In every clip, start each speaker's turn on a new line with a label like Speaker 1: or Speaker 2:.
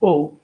Speaker 1: ओ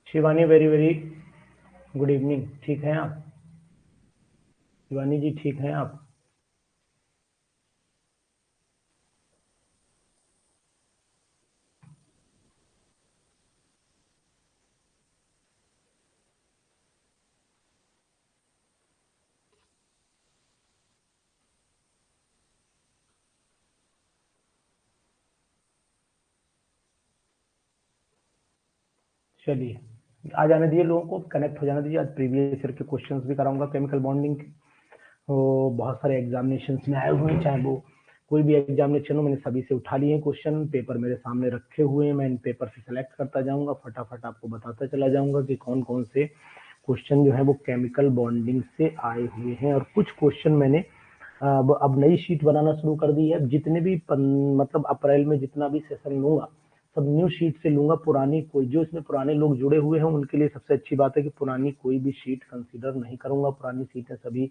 Speaker 1: Shivani, very very good evening. ठीक हैं आप? शिवानी जी, ठीक हैं आप? चलिए, आ जाने दीजिए, लोगों को कनेक्ट हो जाने दीजिए। आज प्रीवियस ईयर के क्वेश्चंस भी कराऊंगा केमिकल बॉन्डिंग के। तो बहुत सारे एग्जामिनेशंस में आए हुए हैं, चाहे वो कोई भी एग्जामिनेशन हो, मैंने सभी से उठा लिए हैं क्वेश्चन। पेपर मेरे सामने रखे हुए हैं, मैं इन पेपर से सेलेक्ट करता जाऊंगा, फटाफट आपको बताता चला जाऊंगा कि कौन कौन से क्वेश्चन जो है वो केमिकल बॉन्डिंग से आए हुए हैं। और कुछ क्वेश्चन मैंने अब नई शीट बनाना शुरू कर दी है। जितने भी मतलब अप्रैल में जितना भी सेशन लूंगा, सब न्यू शीट से लूंगा। पुरानी कोई, जो इसमें पुराने लोग जुड़े हुए हैं उनके लिए सबसे अच्छी बात है कि पुरानी कोई भी शीट कंसीडर नहीं करूंगा। पुरानी सीटें सभी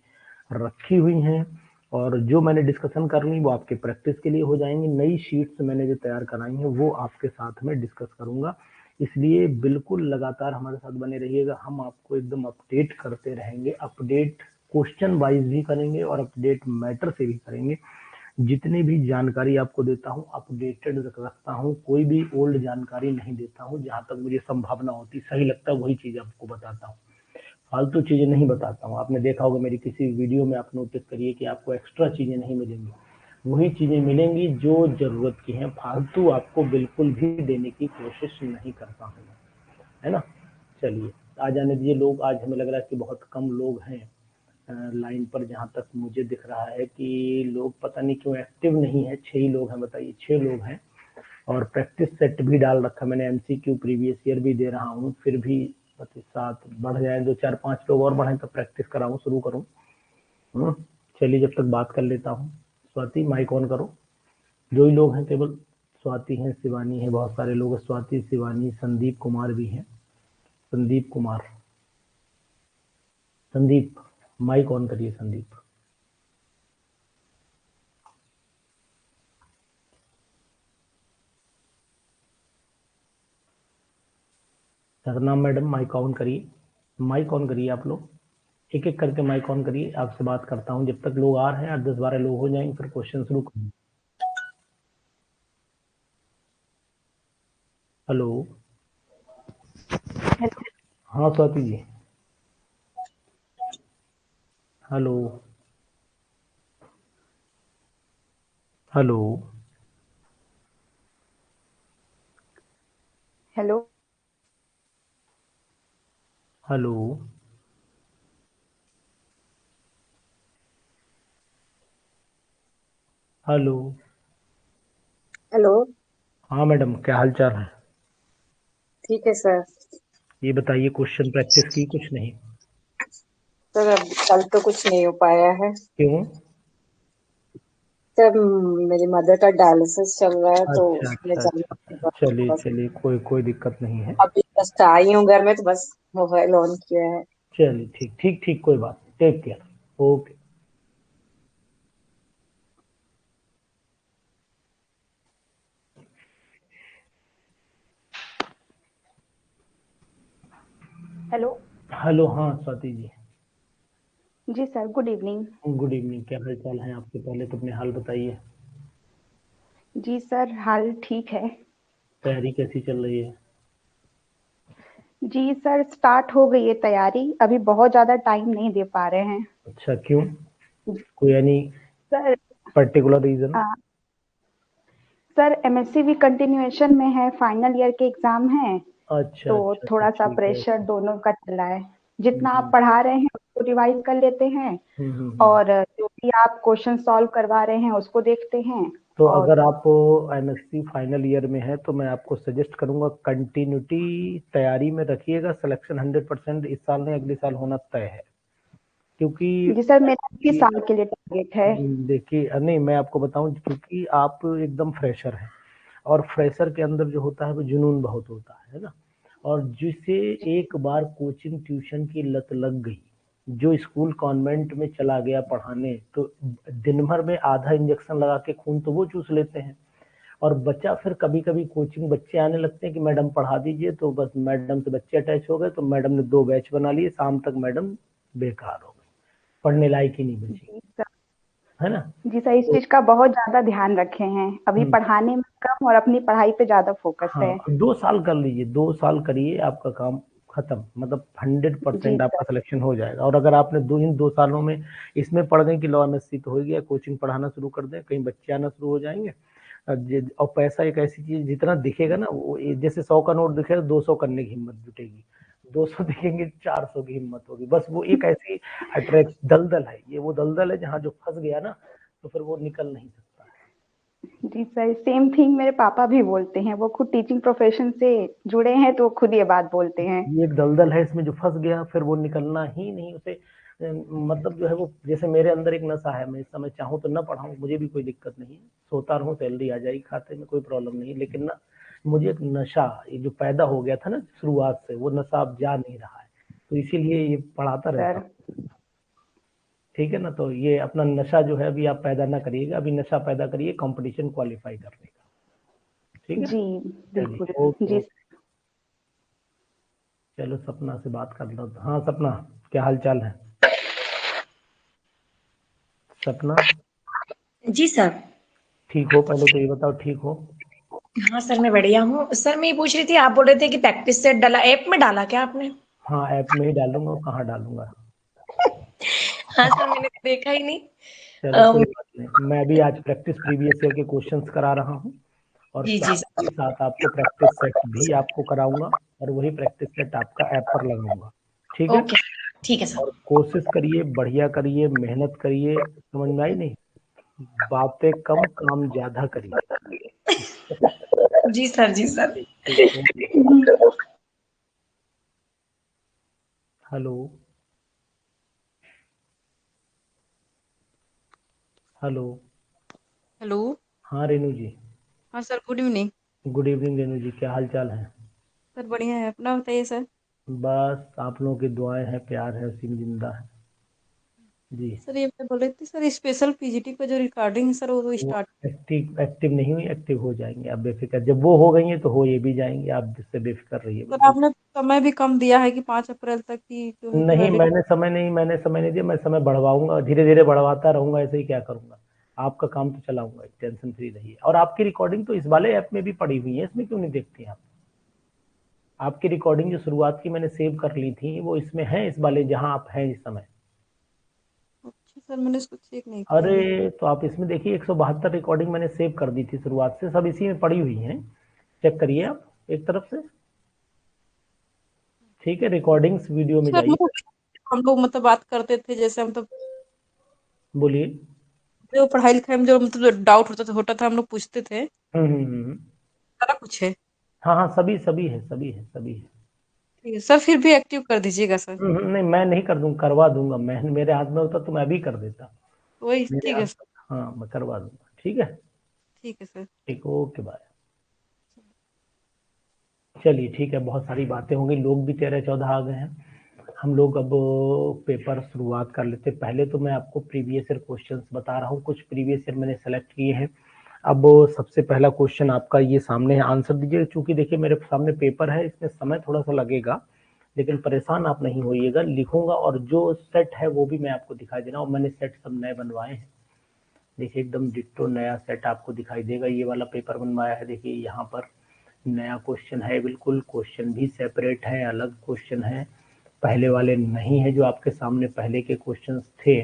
Speaker 1: रखी हुई हैं, और जो मैंने डिस्कशन कर ली वो आपके प्रैक्टिस के लिए हो जाएंगी। नई शीट्स मैंने जो तैयार कराई हैं वो आपके साथ में डिस्कस करूंगा, इसलिए बिल्कुल लगातार हमारे साथ बने रहिएगा। हम आपको एकदम अपडेट करते रहेंगे। अपडेट क्वेश्चन वाइज भी करेंगे और अपडेट मैटर से भी करेंगे। जितनी भी जानकारी आपको देता हूँ अपडेटेड रखता हूँ, कोई भी ओल्ड जानकारी नहीं देता हूँ। जहां तक मुझे संभावना होती, सही लगता है, वही चीज आपको बताता हूँ। फालतू चीजें नहीं बताता हूँ। आपने देखा होगा मेरी किसी वीडियो में, आप नोटिस करिए कि आपको एक्स्ट्रा चीजें नहीं मिलेंगी, वही चीजें मिलेंगी जो जरूरत की हैं। फालतू आपको बिल्कुल भी देने की कोशिश नहीं करता हूँ, है ना। चलिए, आ जाने दीजिए लोग। आज हमें लग रहा है कि बहुत कम लोग हैं लाइन पर। जहां तक मुझे दिख रहा है कि लोग पता नहीं क्यों एक्टिव नहीं है। 6 ही लोग हैं, बताइए, 6 लोग हैं। और प्रैक्टिस सेट भी डाल रखा मैंने, एमसीक्यू प्रीवियस ईयर भी दे रहा हूँ। फिर भी 7 बढ़ जाए, 2 4 5 लोग और बढ़े तो प्रैक्टिस कराऊं, शुरू करूं। चलिए, जब तक बात कर लेता हूँ। स्वाति, माइक ऑन करो। जो ही लोग हैं केवल स्वाति हैं, शिवानी है, बहुत सारे लोग हैं। स्वाति, शिवानी, संदीप कुमार भी हैं। संदीप कुमार, संदीप, माइक ऑन करिए संदीप। सरनाम मैडम, माइक ऑन करिए। माइक ऑन करिए आप लोग, एक एक करके माइक ऑन करिए। आपसे बात करता हूँ, जब तक लोग आ रहे हैं, 8 10 12 लोग हो जाएंगे फिर क्वेश्चन शुरू करेंगे। हेलो। हाँ Swati ji. Hello. Hello.
Speaker 2: Hello.
Speaker 1: Hello. Hello.
Speaker 2: Hello.
Speaker 1: हाँ मैडम, क्या हाल चाल है?
Speaker 2: ठीक है सर।
Speaker 1: ये बताइए, क्वेश्चन प्रैक्टिस की कुछ नहीं?
Speaker 2: सर अब कल तो कुछ नहीं हो पाया है।
Speaker 1: क्यों?
Speaker 2: सर मेरी मदर का डायलिसिस चल रहा है तो
Speaker 1: अच्छा
Speaker 2: उसमें
Speaker 1: अच्छा
Speaker 2: जाना
Speaker 1: अच्छा।
Speaker 2: पड़ेगा
Speaker 1: चलिए
Speaker 2: बस।
Speaker 1: चलिए, कोई कोई दिक्कत नहीं है।
Speaker 2: अभी जस्ट आई हूँ घर में तो बस मोबाइल ऑन किया है।
Speaker 1: चलिए, ठीक ठीक ठीक, कोई बात नहीं। Take care. Okay.
Speaker 3: Hello.
Speaker 1: Hello, हाँ स्वाति जी।
Speaker 3: जी sir, good evening.
Speaker 1: Good evening. क्या हाल चाल है आपके? पहले तो अपने हाल बताइए।
Speaker 3: जी सर, हाल ठीक है।
Speaker 1: तैयारी कैसी चल रही है?
Speaker 3: जी सर, स्टार्ट हो गई है तैयारी, अभी बहुत ज़्यादा टाइम नहीं दे पा रहे हैं।
Speaker 1: अच्छा, क्यों? कोई यानी
Speaker 3: सर
Speaker 1: पर्टिकुलर रीजन?
Speaker 3: आ, सर एमएससी भी कंटिन्यूएशन में है, फाइनल ईयर के एग्ज़ाम हैं।
Speaker 1: अच्छा
Speaker 3: तो
Speaker 1: अच्छा
Speaker 3: थोड़ा सा
Speaker 1: ठीक है।
Speaker 3: प्रेशर दोनों का चल रहा है। जितना आप
Speaker 1: हम्म
Speaker 3: पढ़ा रहे हैं उसको रिवाइज कर लेते हैं,
Speaker 1: हम्म।
Speaker 3: और जो भी आप क्वेश्चन सॉल्व करवा रहे हैं उसको देखते हैं।
Speaker 1: तो
Speaker 3: और
Speaker 1: अगर आप एमएससी फाइनल ईयर में है तो मैं आपको सजेस्ट करूंगा कंटिन्यूटी तैयारी में रखिएगा। सिलेक्शन 100% इस साल नहीं अगले साल होना तय है, क्योंकि
Speaker 3: जी सर, मेरा इसी साल के लिए टारगेट है।
Speaker 1: देखिए नहीं मैं आपको बताऊं, क्योंकि आप एकदम फ्रेशर हैं और फ्रेशर के अंदर जो होता है वो जुनून बहुत होता है ना। और जिसे एक बार कोचिंग ट्यूशन की लत लग गई, जो स्कूल कॉन्वेंट में चला गया पढ़ाने, तो दिन भर में आधा इंजेक्शन लगा के खून तो वो चूस लेते हैं। और बच्चा फिर कभी कभी कोचिंग बच्चे आने लगते हैं कि मैडम पढ़ा दीजिए, तो बस मैडम से बच्चे अटैच हो गए, तो मैडम ने 2 बैच बना लिए, शाम तक मैडम बेकार हो गई, पढ़ने लायक ही नहीं बची,
Speaker 3: जी सर।
Speaker 1: है ना।
Speaker 3: जी सर, इस
Speaker 1: तो
Speaker 3: चीज का बहुत ज्यादा ध्यान रखे हैं। अभी
Speaker 1: हम्म,
Speaker 3: पढ़ाने में कम और अपनी पढ़ाई पे ज्यादा फोकस
Speaker 1: हाँ
Speaker 3: है।
Speaker 1: 2 साल कर लीजिए, 2 साल करिए, आपका काम खत्म, मतलब
Speaker 3: जी
Speaker 1: 100% आपका
Speaker 3: सर।
Speaker 1: सिलेक्शन हो जाएगा। और अगर आपने इन 2 सालों में इसमें पढ़ गए कि लॉ एमएससी तो हो गया, कोचिंग पढ़ाना शुरू कर दें, कहीं बच्चे आना शुरू हो जाएंगे। और पैसा एक ऐसी चीज, जितना दिखेगा ना वो जैसे 100 का नोट दिखेगा 200 करने की हिम्मत जुटेगी, 200 दिखेंगे 400 की हिम्मत होगी। बस वो एक ऐसी अट्रैक्ट दलदल है, ये वो दलदल है जहाँ जो फंस गया ना तो फिर वो निकल नहीं सकता है।
Speaker 3: जी सर, सेम थिंग मेरे पापा भी बोलते हैं। वो खुद टीचिंग प्रोफेशन से जुड़े हैं तो खुद ये बात बोलते हैं।
Speaker 1: ये एक दलदल है, इसमें जो फंस गया फिर वो निकलना ही नहीं उसे। मतलब जो है वो जैसे मेरे अंदर एक नशा है, मैं इस समय चाहूँ तो ना पढ़ाऊँ, मुझे भी कोई दिक्कत नहीं है, सोता रहूँ, सैलरी आ जाएगी खाते में, कोई प्रॉब्लम नहीं, लेकिन ना मुझे एक नशा ये जो पैदा हो गया था ना शुरुआत से, वो नशा अब जा नहीं रहा है, तो इसीलिए ये पढ़ाता रहता
Speaker 3: सर।
Speaker 1: हूँ। ठीक है ना, तो ये अपना नशा जो है अभी आप पैदा ना करिएगा, अभी नशा पैदा करिए कंपटीशन क्वालिफाई करने का। ठीक है,
Speaker 3: जी
Speaker 1: चलिए
Speaker 3: बिल्कुल।
Speaker 1: ओके
Speaker 3: जी
Speaker 1: ओके। चलो सपना से बात कर लो। हाँ सपना, क्या हाल चाल है सपना?
Speaker 4: जी सर।
Speaker 1: ठीक हो? पहले तो ये बताओ ठीक हो?
Speaker 4: हाँ सर, मैं बढ़िया हूँ। सर मैं ये पूछ रही थी, आप बोल रहे थे कि प्रैक्टिस सेट डाला, ऐप में डाला क्या आपने?
Speaker 1: हाँ ऐप में ही डालूंगा, और कहाँ डालूंगा।
Speaker 4: हाँ सर, मैंने देखा ही नहीं।
Speaker 1: चलो कोई बात नहीं, मैं भी आज प्रैक्टिस प्रीवियस ईयर के क्वेश्चंस करा रहा हूँ, और
Speaker 4: जी जी
Speaker 1: साथ
Speaker 4: सर।
Speaker 1: ही साथ आपको प्रैक्टिस सेट भी आपको कराऊंगा, और वही प्रैक्टिस सेट आपका ऐप पर लगाऊंगा। ठीक है,
Speaker 4: ओके, ठीक है सर।
Speaker 1: और कोशिश करिए, बढ़िया करिए, मेहनत करिए, समझ में आई नहीं, बातें कम काम ज्यादा करिए।
Speaker 4: जी सर, जी सर।
Speaker 1: ठीक ठीक ओके। Hello hello.
Speaker 5: हेलो।
Speaker 1: हाँ रेनू जी।
Speaker 5: हाँ sir, good evening.
Speaker 1: Good evening Renu ji, क्या हाल चाल है?
Speaker 5: सर बढ़िया है, अपना बताइए सर।
Speaker 1: बस आप लोगों की दुआएं हैं, प्यार है, उसी में जिंदा है जी।
Speaker 5: सर ये मैं बोल रही थी सर, स्पेशल पीजीटी का जो रिकॉर्डिंग है सर वो
Speaker 1: वो
Speaker 5: स्टार्ट।
Speaker 1: एक्टिव एक्टिव नहीं हुई, एक्टिव हो जाएंगे आप बेफिक्र, जब वो हो गई हैं तो हो ये भी जाएंगे, आप जिससे बेफिक्र रहिए
Speaker 5: सर
Speaker 1: बिल्कुल।
Speaker 5: आपने समय भी कम दिया है कि 5 अप्रैल तक की जो है कि
Speaker 1: नहीं
Speaker 5: वैलिड।
Speaker 1: मैंने समय नहीं दिया, मैं समय बढ़वाऊंगा, धीरे धीरे बढ़वाता रहूंगा, ऐसे ही क्या करूंगा। आपका काम तो चलाऊंगा, टेंशन फ्री रहिए। और आपकी रिकॉर्डिंग तो इस वाले ऐप में भी पड़ी हुई है, इसमें क्यों नहीं देखती आप? आपकी रिकॉर्डिंग जो शुरुआत की मैंने सेव कर ली थी वो इसमें है, इस वाले जहां आप हैं इस समय।
Speaker 5: अच्छा सर, मैंने इसको चेक नहीं किया अभी।
Speaker 1: अरे तो आप इसमें देखिए, 172 रिकॉर्डिंग मैंने सेव कर दी थी शुरुआत से, सब इसी में पड़ी हुई हैं, चेक करिए आप एक तरफ से। ठीक है, रिकॉर्डिंग्स वीडियो में
Speaker 5: सर
Speaker 1: जाइए।
Speaker 5: हम लोग मतलब बात करते थे, जैसे मतलब
Speaker 1: बोलिए।
Speaker 5: जो पढ़ाई लिखाई में जो मतलब डाउट होता था हम लोग पूछते थे,
Speaker 1: हम्म।
Speaker 5: सारा कुछ है।
Speaker 1: हाँ हाँ सभी सभी है, सभी है, सभी है।
Speaker 5: ठीक है सर, फिर भी एक्टिव कर दीजिएगा सर।
Speaker 1: नहीं मैं नहीं कर दूंगा, करवा दूंगा, मैं मेरे हाथ में होता तो मैं भी कर देता,
Speaker 5: वही
Speaker 1: मेरे
Speaker 5: ठीक
Speaker 1: हाथ।
Speaker 5: है सर।
Speaker 1: हाँ मैं करवा दूंगा, ठीक है।
Speaker 5: ठीक है सर।
Speaker 1: ठीक, ओके बाय। चलिए ठीक है, बहुत सारी बातें होंगी, लोग भी 13-14 आ गए हैं। हम लोग अब पेपर शुरुआत कर लेते हैं। पहले तो मैं आपको प्रीवियस ईयर क्वेश्चंस बता रहा हूँ, कुछ प्रीवियस ईयर मैंने सेलेक्ट किए हैं। अब सबसे पहला क्वेश्चन आपका ये सामने है, आंसर दीजिए। चूंकि देखिए मेरे सामने पेपर है, इसमें समय थोड़ा सा लगेगा, लेकिन परेशान आप नहीं होइएगा, लिखूंगा, और जो सेट है वो भी मैं आपको दिखाई देना, और मैंने सेट सब नए बनवाए हैं। देखिए एकदम डिट्टो नया सेट आपको दिखाई देगा, ये वाला पेपर बनवाया है, देखिए यहाँ पर नया क्वेश्चन है, बिल्कुल क्वेश्चन भी सेपरेट है, अलग क्वेश्चन है, पहले वाले नहीं है, जो आपके सामने पहले के क्वेश्चंस थे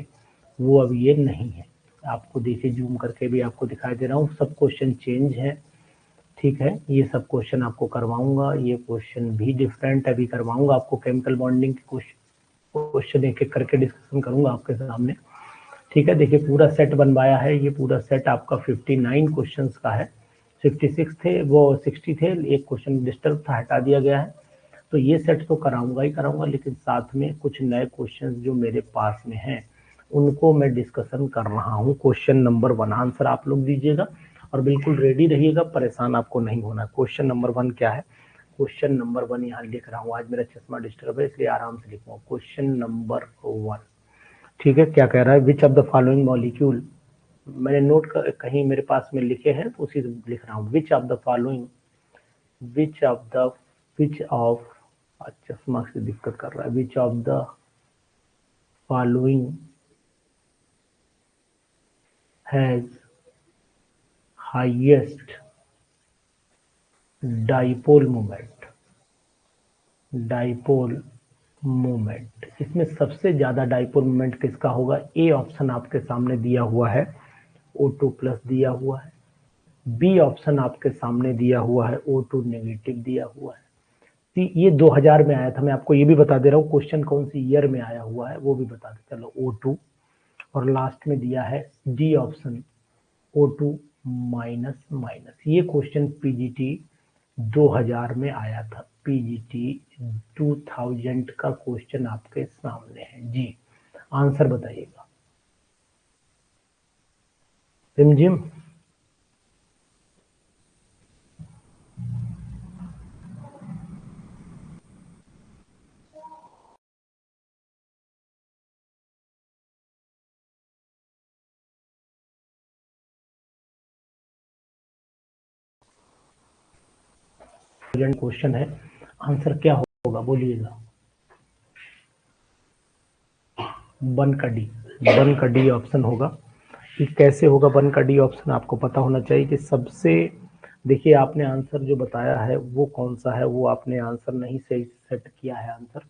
Speaker 1: वो अब ये नहीं है। आपको देखिए जूम करके भी आपको दिखाई दे रहा हूँ, सब क्वेश्चन चेंज है। ठीक है, ये सब क्वेश्चन आपको करवाऊंगा, ये क्वेश्चन भी डिफरेंट अभी करवाऊंगा आपको, केमिकल बॉन्डिंग के क्वेश्चन एक एक करके डिस्कशन करूंगा आपके सामने। ठीक है, देखिए पूरा सेट बनवाया है, ये पूरा सेट आपका 59 क्वेश्चंस का है, 56 थे वो 60 थे, एक क्वेश्चन डिस्टर्ब था हटा दिया गया है। तो ये सेट तो कराऊंगा ही कराऊंगा, लेकिन साथ में कुछ नए क्वेश्चंस जो मेरे पास में हैं उनको मैं डिस्कशन कर रहा हूँ। क्वेश्चन नंबर 1 आंसर आप लोग दीजिएगा और बिल्कुल रेडी रहिएगा, परेशान आपको नहीं होना। क्वेश्चन नंबर 1 क्या है? क्वेश्चन नंबर 1 यहाँ लिख रहा हूँ, आज मेरा चश्मा डिस्टर्ब है इसलिए आराम से लिखूंगा। क्वेश्चन नंबर 1, ठीक है, क्या कह रहा है? Which of the following molecule, मैंने नोट कहीं मेरे पास में लिखे हैं तो उसी से लिख रहा हूँ। विच of the following, which of चश्मा से दिक्कत कर रहा है। Which of the following has highest dipole moment, dipole moment, इसमें सबसे ज्यादा डाइपोल मोमेंट किसका होगा? ए ऑप्शन आपके सामने दिया हुआ है, O2 प्लस दिया हुआ है। बी ऑप्शन आपके सामने दिया हुआ है, O2 नेगेटिव दिया हुआ है। ये 2000 में आया था, मैं आपको ये भी बता दे रहा हूँ क्वेश्चन कौन सी ईयर में आया हुआ है वो भी बता दे। चलो O2 और लास्ट में दिया है D option O2 minus minus. ये क्वेश्चन पीजीटी 2000 में आया था, पीजीटी 2000 का क्वेश्चन आपके सामने है जी। आंसर बताइएगा। रिमझिम क्वेश्चन है, आंसर क्या होगा बोलिएगा। 1 का डी ऑप्शन होगा। कि कैसे होगा 1 का डी ऑप्शन आपको पता होना चाहिए कि सबसे, देखिए आपने आंसर जो बताया है वो कौन सा है, वो आपने आंसर नहीं सही सेट किया है आंसर।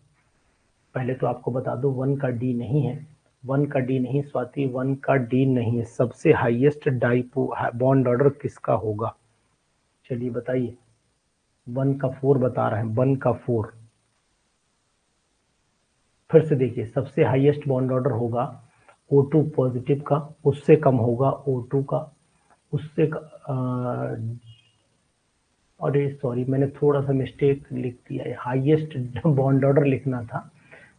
Speaker 1: पहले तो आपको बता दो 1 का डी नहीं है, 1 का डी नहीं स्वाति, 1 का डी नहीं है। सबसे हाईएस्ट डाइपो बॉन्ड ऑर्डर किसका होगा? चलिए बताइए। 1 का 4 बता रहे हैं, 1 का 4। फिर से देखिए, सबसे हाईएस्ट बॉन्ड ऑर्डर होगा O2 पॉजिटिव का, उससे कम होगा O2 का, उससे अरे सॉरी मैंने थोड़ा सा मिस्टेक लिख दिया है, हाईएस्ट बॉन्ड ऑर्डर लिखना था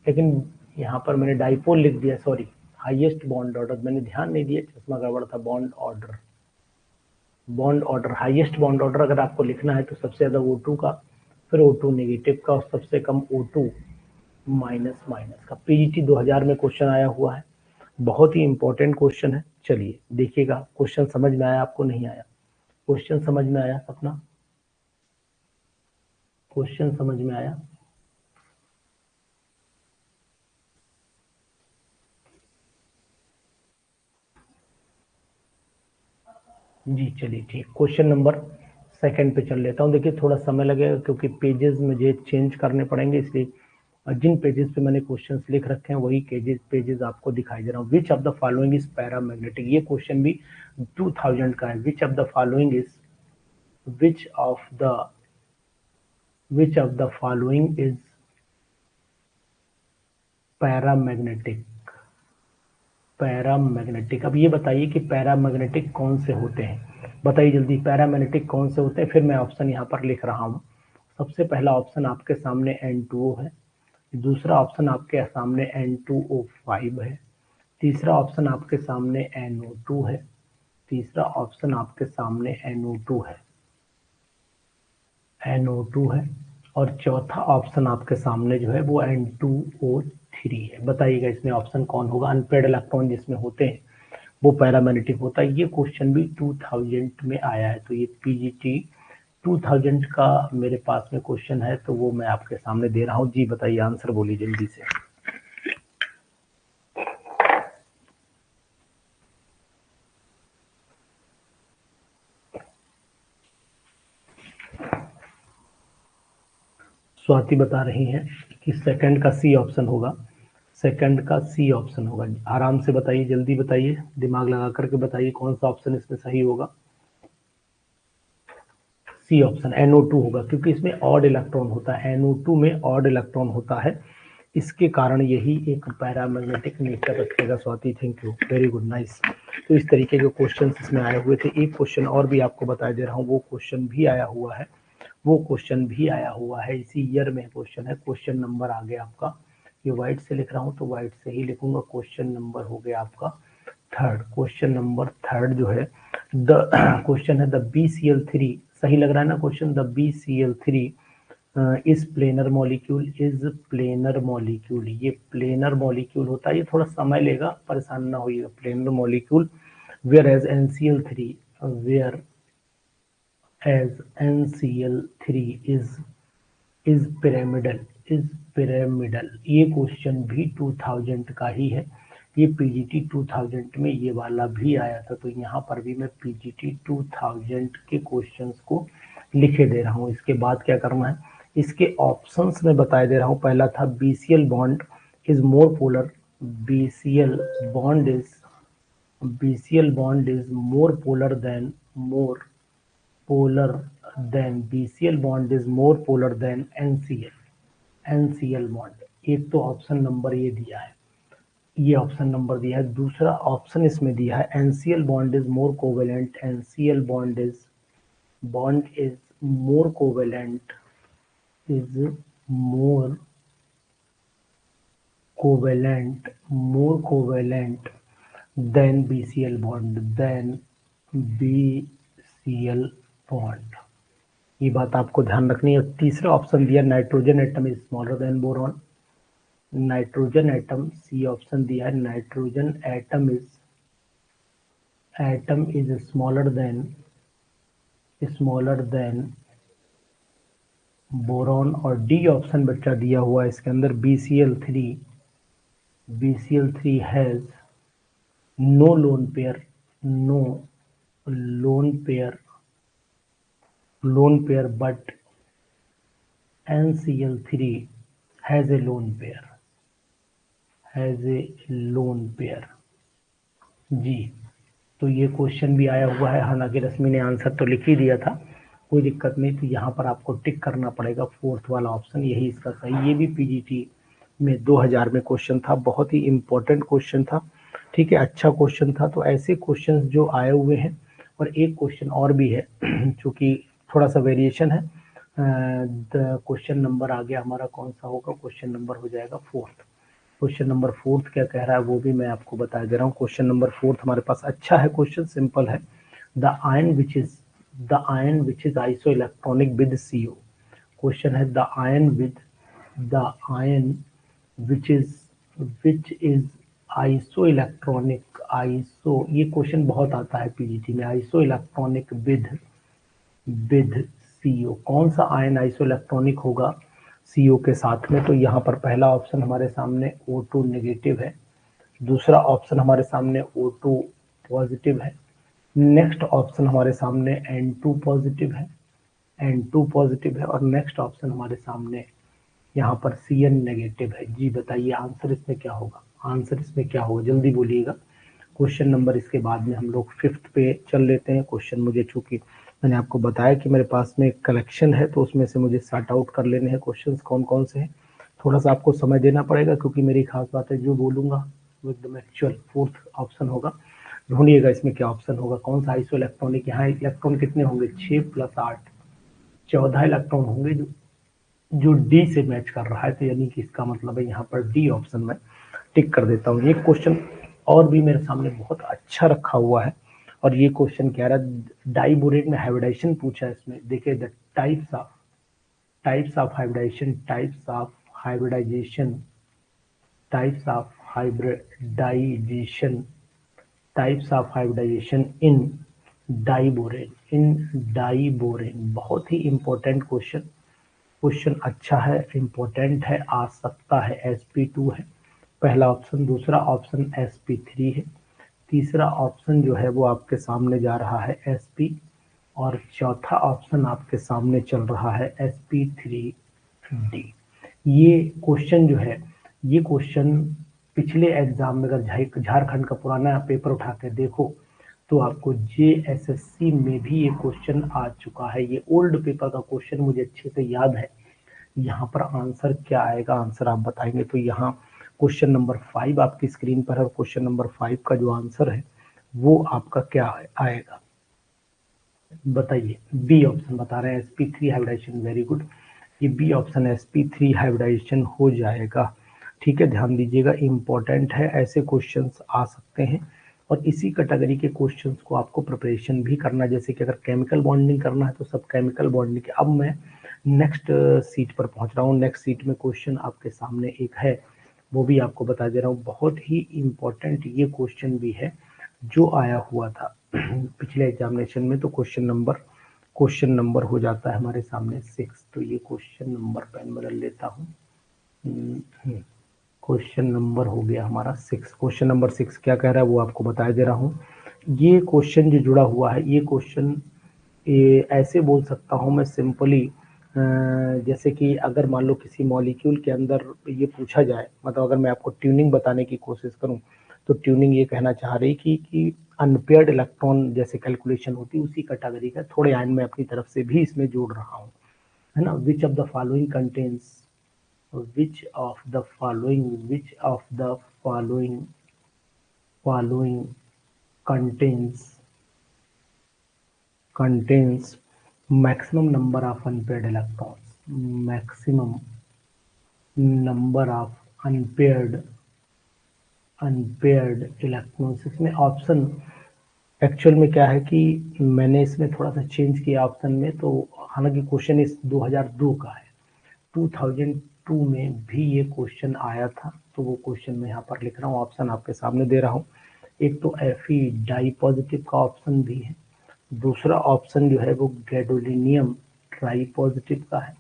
Speaker 1: लेकिन यहाँ पर मैंने डाइपोल लिख दिया, सॉरी। हाईएस्ट बॉन्ड ऑर्डर मैंने ध्यान नहीं दिया, चश्मा गड़बड़ था। Bond order highest bond order अगर आपको लिखना है तो सबसे ज्यादा O2 का, फिर O2 नेगेटिव का और सबसे कम O2 माइनस माइनस का। पीजीटी 2000 में क्वेश्चन आया हुआ है, बहुत ही इंपॉर्टेंट क्वेश्चन है। चलिए देखिएगा, क्वेश्चन समझ में आया आपको नहीं आया? क्वेश्चन समझ में आया सपना? क्वेश्चन समझ में आया? जी चलिए ठीक। क्वेश्चन नंबर 2 पे चल लेता हूँ। देखिए थोड़ा समय लगेगा क्योंकि पेजेस मुझे चेंज करने पड़ेंगे, इसलिए जिन पेजेस पे मैंने क्वेश्चंस लिख रखे हैं वही पेजेस आपको दिखाई दे रहा हूँ। विच of the following is paramagnetic, ये क्वेश्चन भी 2000 का है। Which of the following is paramagnetic. अब ये बताइए कि पैरामैग्नेटिक कौन से होते हैं, बताइए जल्दी। पैरामैग्नेटिक कौन से होते हैं? फिर मैं ऑप्शन यहाँ पर लिख रहा हूँ। सबसे पहला ऑप्शन आपके सामने N2O है, दूसरा ऑप्शन आपके सामने N2O5 है, तीसरा ऑप्शन आपके सामने NO2 है, तीसरा ऑप्शन आपके सामने NO2 है और चौथा ऑप्शन आपके सामने जो है वो N2O3 है। बताइएगा इसमें ऑप्शन कौन होगा? अनपेड इलेक्ट्रॉन जिसमें होते हैं वो पैरामैग्नेटिक होता है। ये क्वेश्चन भी 2000 में आया है, तो ये पीजीटी 2000 का मेरे पास में क्वेश्चन है, तो वो मैं आपके सामने दे रहा हूँ। जी बताइए, आंसर बोलिए जल्दी से। स्वाति बता रही हैं कि सेकंड का सी ऑप्शन होगा, सेकंड का सी ऑप्शन होगा। आराम से बताइए, जल्दी बताइए, दिमाग लगा करके बताइए कौन सा ऑप्शन इसमें सही होगा। सी ऑप्शन NO2 होगा, क्योंकि इसमें ऑड इलेक्ट्रॉन होता है, NO2 में ऑड इलेक्ट्रॉन होता है, इसके कारण यही एक पैरामैग्नेटिक नेचर रखेगा। Swati, thank you, very good, nice. तो इस तरीके के क्वेश्चन इसमें आए हुए थे। एक क्वेश्चन और भी आपको बता दे रहा हूँ, वो क्वेश्चन भी आया हुआ है, इसी ईयर में क्वेश्चन है। क्वेश्चन नंबर आ गया आपका, ये व्हाइट से लिख रहा हूँ तो व्हाइट से ही लिखूंगा। क्वेश्चन नंबर हो गया आपका थर्ड। क्वेश्चन नंबर थर्ड जो है द क्वेश्चन है द BCl3, सही लग रहा है ना question? The BCl3 is planar molecule, ये प्लेनर मॉलिक्यूल होता है। ये थोड़ा समय लेगा, परेशान ना होइएगा। Planar molecule whereas NCl3 is pyramidal, ये क्वेश्चन भी 2000 का ही है। ये PGT 2000 में ये वाला भी आया था, तो यहाँ पर भी मैं PGT 2000 के क्वेश्चंस को लिखे दे रहा हूँ। इसके बाद क्या करना है, इसके ऑप्शंस में बता दे रहा हूँ। पहला था BCl bond is more polar, BCl bond is more polar than BCl bond is more polar than NCl bond. एक तो ऑप्शन नंबर ये दिया है, ये ऑप्शन नंबर दिया है। दूसरा ऑप्शन इसमें दिया है NCl bond is more covalent, NCl bond is more covalent than BCl bond, ये बात आपको ध्यान रखनी है। तीसरा ऑप्शन दिया nitrogen atom is smaller than boron, nitrogen atom, C option दिया है nitrogen atom is smaller than boron. और डी ऑप्शन बच्चा दिया हुआ है इसके अंदर BCl3 has no lone pair but NCl3 has a lone pair जी। तो ये क्वेश्चन भी आया हुआ है, हालांकि रश्मि ने आंसर तो लिख ही दिया था, कोई दिक्कत नहीं। तो यहाँ पर आपको टिक करना पड़ेगा, फोर्थ वाला ऑप्शन यही इसका सही। ये भी PGT में 2000 में क्वेश्चन था, बहुत ही इंपॉर्टेंट क्वेश्चन था, ठीक है, अच्छा क्वेश्चन था। तो ऐसे क्वेश्चन जो आए हुए हैं, और एक क्वेश्चन और भी है चूंकि थोड़ा सा वेरिएशन है। क्वेश्चन नंबर आ गया हमारा, कौन सा होगा? क्वेश्चन नंबर हो जाएगा फोर्थ। क्वेश्चन नंबर फोर्थ क्या कह रहा है वो भी मैं आपको बता दे रहा हूँ। क्वेश्चन नंबर फोर्थ हमारे पास अच्छा है, क्वेश्चन सिंपल है। The ion which is isoelectronic with CO। Question है the ion which is isoelectronic, ये क्वेश्चन बहुत आता है PGT में, आइसो इलेक्ट्रॉनिक विद CO। कौन सा आयन आइसो इलेक्ट्रॉनिक होगा CO के साथ में? तो यहाँ पर पहला ऑप्शन हमारे सामने O2 नेगेटिव है, दूसरा ऑप्शन हमारे सामने O2 पॉजिटिव है, नेक्स्ट ऑप्शन हमारे सामने N2 पॉजिटिव है, और नेक्स्ट ऑप्शन हमारे सामने यहाँ पर CN नेगेटिव है। जी बताइए आंसर इसमें क्या होगा? जल्दी बोलिएगा। क्वेश्चन नंबर इसके बाद में हम लोग फिफ्थ पे चल लेते हैं। क्वेश्चन मुझे, चूंकि मैंने आपको बताया कि मेरे पास में कलेक्शन है, तो उसमें से मुझे सॉर्ट आउट कर लेने हैं क्वेश्चंस कौन कौन से हैं। थोड़ा सा आपको समय देना पड़ेगा, क्योंकि मेरी खास बात है, जो बोलूंगा वो एकदम एक्चुअल। फोर्थ ऑप्शन होगा, ढूंढिएगा इसमें क्या ऑप्शन होगा, कौन सा आइसो इलेक्ट्रॉनिक। यहाँ इलेक्ट्रॉन कितने होंगे? 6 + 8 14 इलेक्ट्रॉन होंगे, जो D से मैच कर रहा है। तो यानी कि इसका मतलब है यहाँ पर D ऑप्शन में टिक कर देता हूँ। ये क्वेश्चन और भी मेरे सामने बहुत अच्छा रखा हुआ है, और ये क्वेश्चन कह रहा है डाइबोरेट में हाइब्रिडाइजेशन पूछा है इसमें। देखिए the types of hybridization in diborane. बहुत ही इंपॉर्टेंट क्वेश्चन अच्छा है, इंपॉर्टेंट है, आ सकता है। sp2 है पहला ऑप्शन, दूसरा ऑप्शन sp3 है, तीसरा ऑप्शन जो है वो आपके सामने जा रहा है sp, और चौथा ऑप्शन आपके सामने चल रहा है sp3d। ये क्वेश्चन जो है, ये क्वेश्चन पिछले एग्जाम में अगर झारखंड का पुराना पेपर उठा के देखो तो आपको JSSC में भी ये क्वेश्चन आ चुका है। ये ओल्ड पेपर का क्वेश्चन मुझे अच्छे से याद है। यहाँ पर आंसर क्या आएगा, आंसर आप बताएंगे। तो यहाँ क्वेश्चन नंबर 5 आपकी स्क्रीन पर है, और क्वेश्चन नंबर 5 का जो आंसर है वो आपका क्या आएगा बताइए। बी ऑप्शन बता रहे हैं, sp3 हाइब्रिडाइजेशन। वेरी गुड, ये बी ऑप्शन sp3 हाइब्रिडाइजेशन हो जाएगा। ठीक है, ध्यान दीजिएगा, इंपॉर्टेंट है, ऐसे क्वेश्चंस आ सकते हैं और इसी कैटेगरी के क्वेश्चंस को आपको प्रिपरेशन भी करना है। जैसे कि अगर केमिकल बॉन्डिंग करना है तो सब केमिकल बॉन्डिंग के। अब मैं नेक्स्ट सीट पर पहुंच रहा हूँ। नेक्स्ट सीट में क्वेश्चन आपके सामने एक है, वो भी आपको बता दे रहा हूँ। बहुत ही इंपॉर्टेंट ये क्वेश्चन भी है जो आया हुआ था पिछले एग्जामिनेशन में। तो क्वेश्चन नंबर हो जाता है हमारे सामने 6। तो ये क्वेश्चन नंबर, पेन बदल लेता हूँ। क्वेश्चन नंबर हो गया हमारा 6। क्वेश्चन नंबर 6 क्या कह रहा है वो आपको बताया दे रहा हूँ। ये क्वेश्चन जो जुड़ा हुआ है, ये क्वेश्चन ऐसे बोल सकता हूँ मैं सिंपली, जैसे कि अगर मान लो किसी मॉलिक्यूल के अंदर ये पूछा जाए, मतलब अगर मैं आपको ट्यूनिंग बताने की कोशिश करूं तो ट्यूनिंग ये कहना चाह रही कि अनपेयर्ड इलेक्ट्रॉन जैसे कैलकुलेशन होती है उसी कैटेगरी का थोड़े आयन मैं अपनी तरफ से भी इसमें जोड़ रहा हूँ, है ना। विच of the following contains, which of the following contains maximum number of unpaired electrons, maximum number of unpaired electrons। इसमें ऑप्शन एक्चुअल में क्या है कि मैंने इसमें थोड़ा सा चेंज किया ऑप्शन में। तो हालांकि क्वेश्चन इस 2002 का है, 2002 में भी ये क्वेश्चन आया था। तो वो क्वेश्चन मैं यहाँ पर लिख रहा हूँ, ऑप्शन आपके सामने दे रहा हूँ। एक तो Fe डाई पॉजिटिव का ऑप्शन भी है, दूसरा ऑप्शन जो है वो गैडोलिनियम ट्राई पॉजिटिव का है,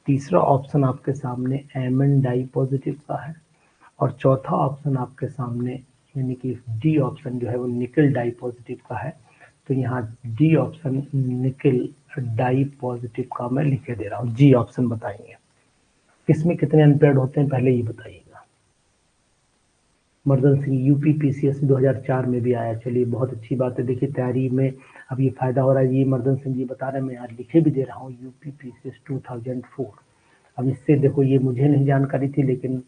Speaker 1: तीसरा ऑप्शन आपके सामने Mn डाई पॉजिटिव का है, और चौथा ऑप्शन आपके सामने यानी कि डी ऑप्शन जो है वो निकल डाई पॉजिटिव का है। तो यहाँ डी ऑप्शन निकल डाई पॉजिटिव का मैं लिखे दे रहा हूँ। जी ऑप्शन बताएंगे इसमें कितने अनपेयर्ड होते हैं पहले ये बताइएगा। मर्दन सिंह, यूपी PCSC 2004 में भी आया। चलिए बहुत अच्छी बात है, देखिए तैयारी में अब ये फायदा हो रहा है। ये मर्दन सिंह जी बता रहे हैं, मैं यार लिखे भी दे रहा हूँ यूपी PCSC 2004। अब इससे देखो ये मुझे नहीं जानकारी थी, लेकिन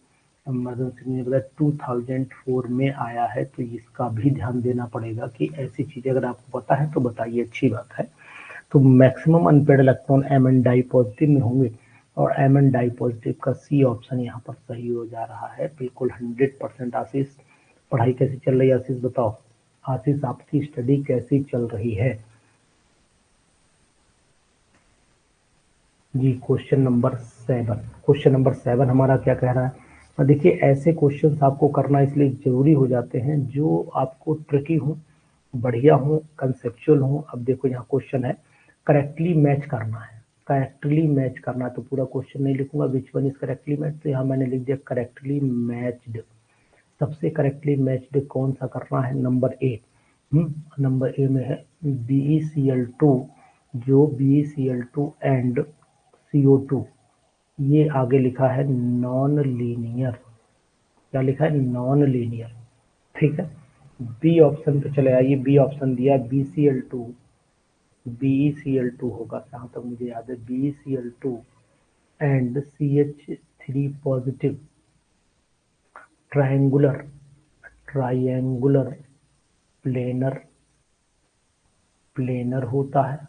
Speaker 1: मर्दन सिंह ने बताया 2004 में आया है। तो इसका भी ध्यान देना पड़ेगा कि ऐसी चीजें अगर आपको पता है तो बताइए, अच्छी बात है। तो maximum unpaired electron Mn di positive में होंगे, और Mn डाई पॉजिटिव का सी ऑप्शन यहाँ पर सही हो जा रहा है बिल्कुल 100%। आशीष, पढ़ाई कैसी चल रही है आशीष बताओ। आशीष, आपकी स्टडी कैसी चल रही है जी। क्वेश्चन नंबर 7 हमारा क्या कह रहा है। देखिए ऐसे क्वेश्चंस आपको करना इसलिए जरूरी हो जाते हैं जो आपको ट्रिकी हो, बढ़िया हो, कंसेप्चुअल हो। अब देखो यहाँ क्वेश्चन है करेक्टली मैच करना है, करेक्टली मैच करना है। तो पूरा क्वेश्चन नहीं लिखूंगा which one is correctly match, तो यहाँ मैंने लिख दिया करेक्टली मैच्ड। सबसे करेक्टली मैच्ड कौन सा करना है, नंबर ए। नंबर ए में है BeCl2, जो BeCl2 एंड CO2, ये आगे लिखा है नॉन लीनियर। क्या लिखा है, नॉन लीनियर। ठीक है, बी ऑप्शन पे चले आइए। बी ऑप्शन दिया BeCl2 होगा जहां तक मुझे याद है, BeCl2 and CH3 positive triangular planar होता है।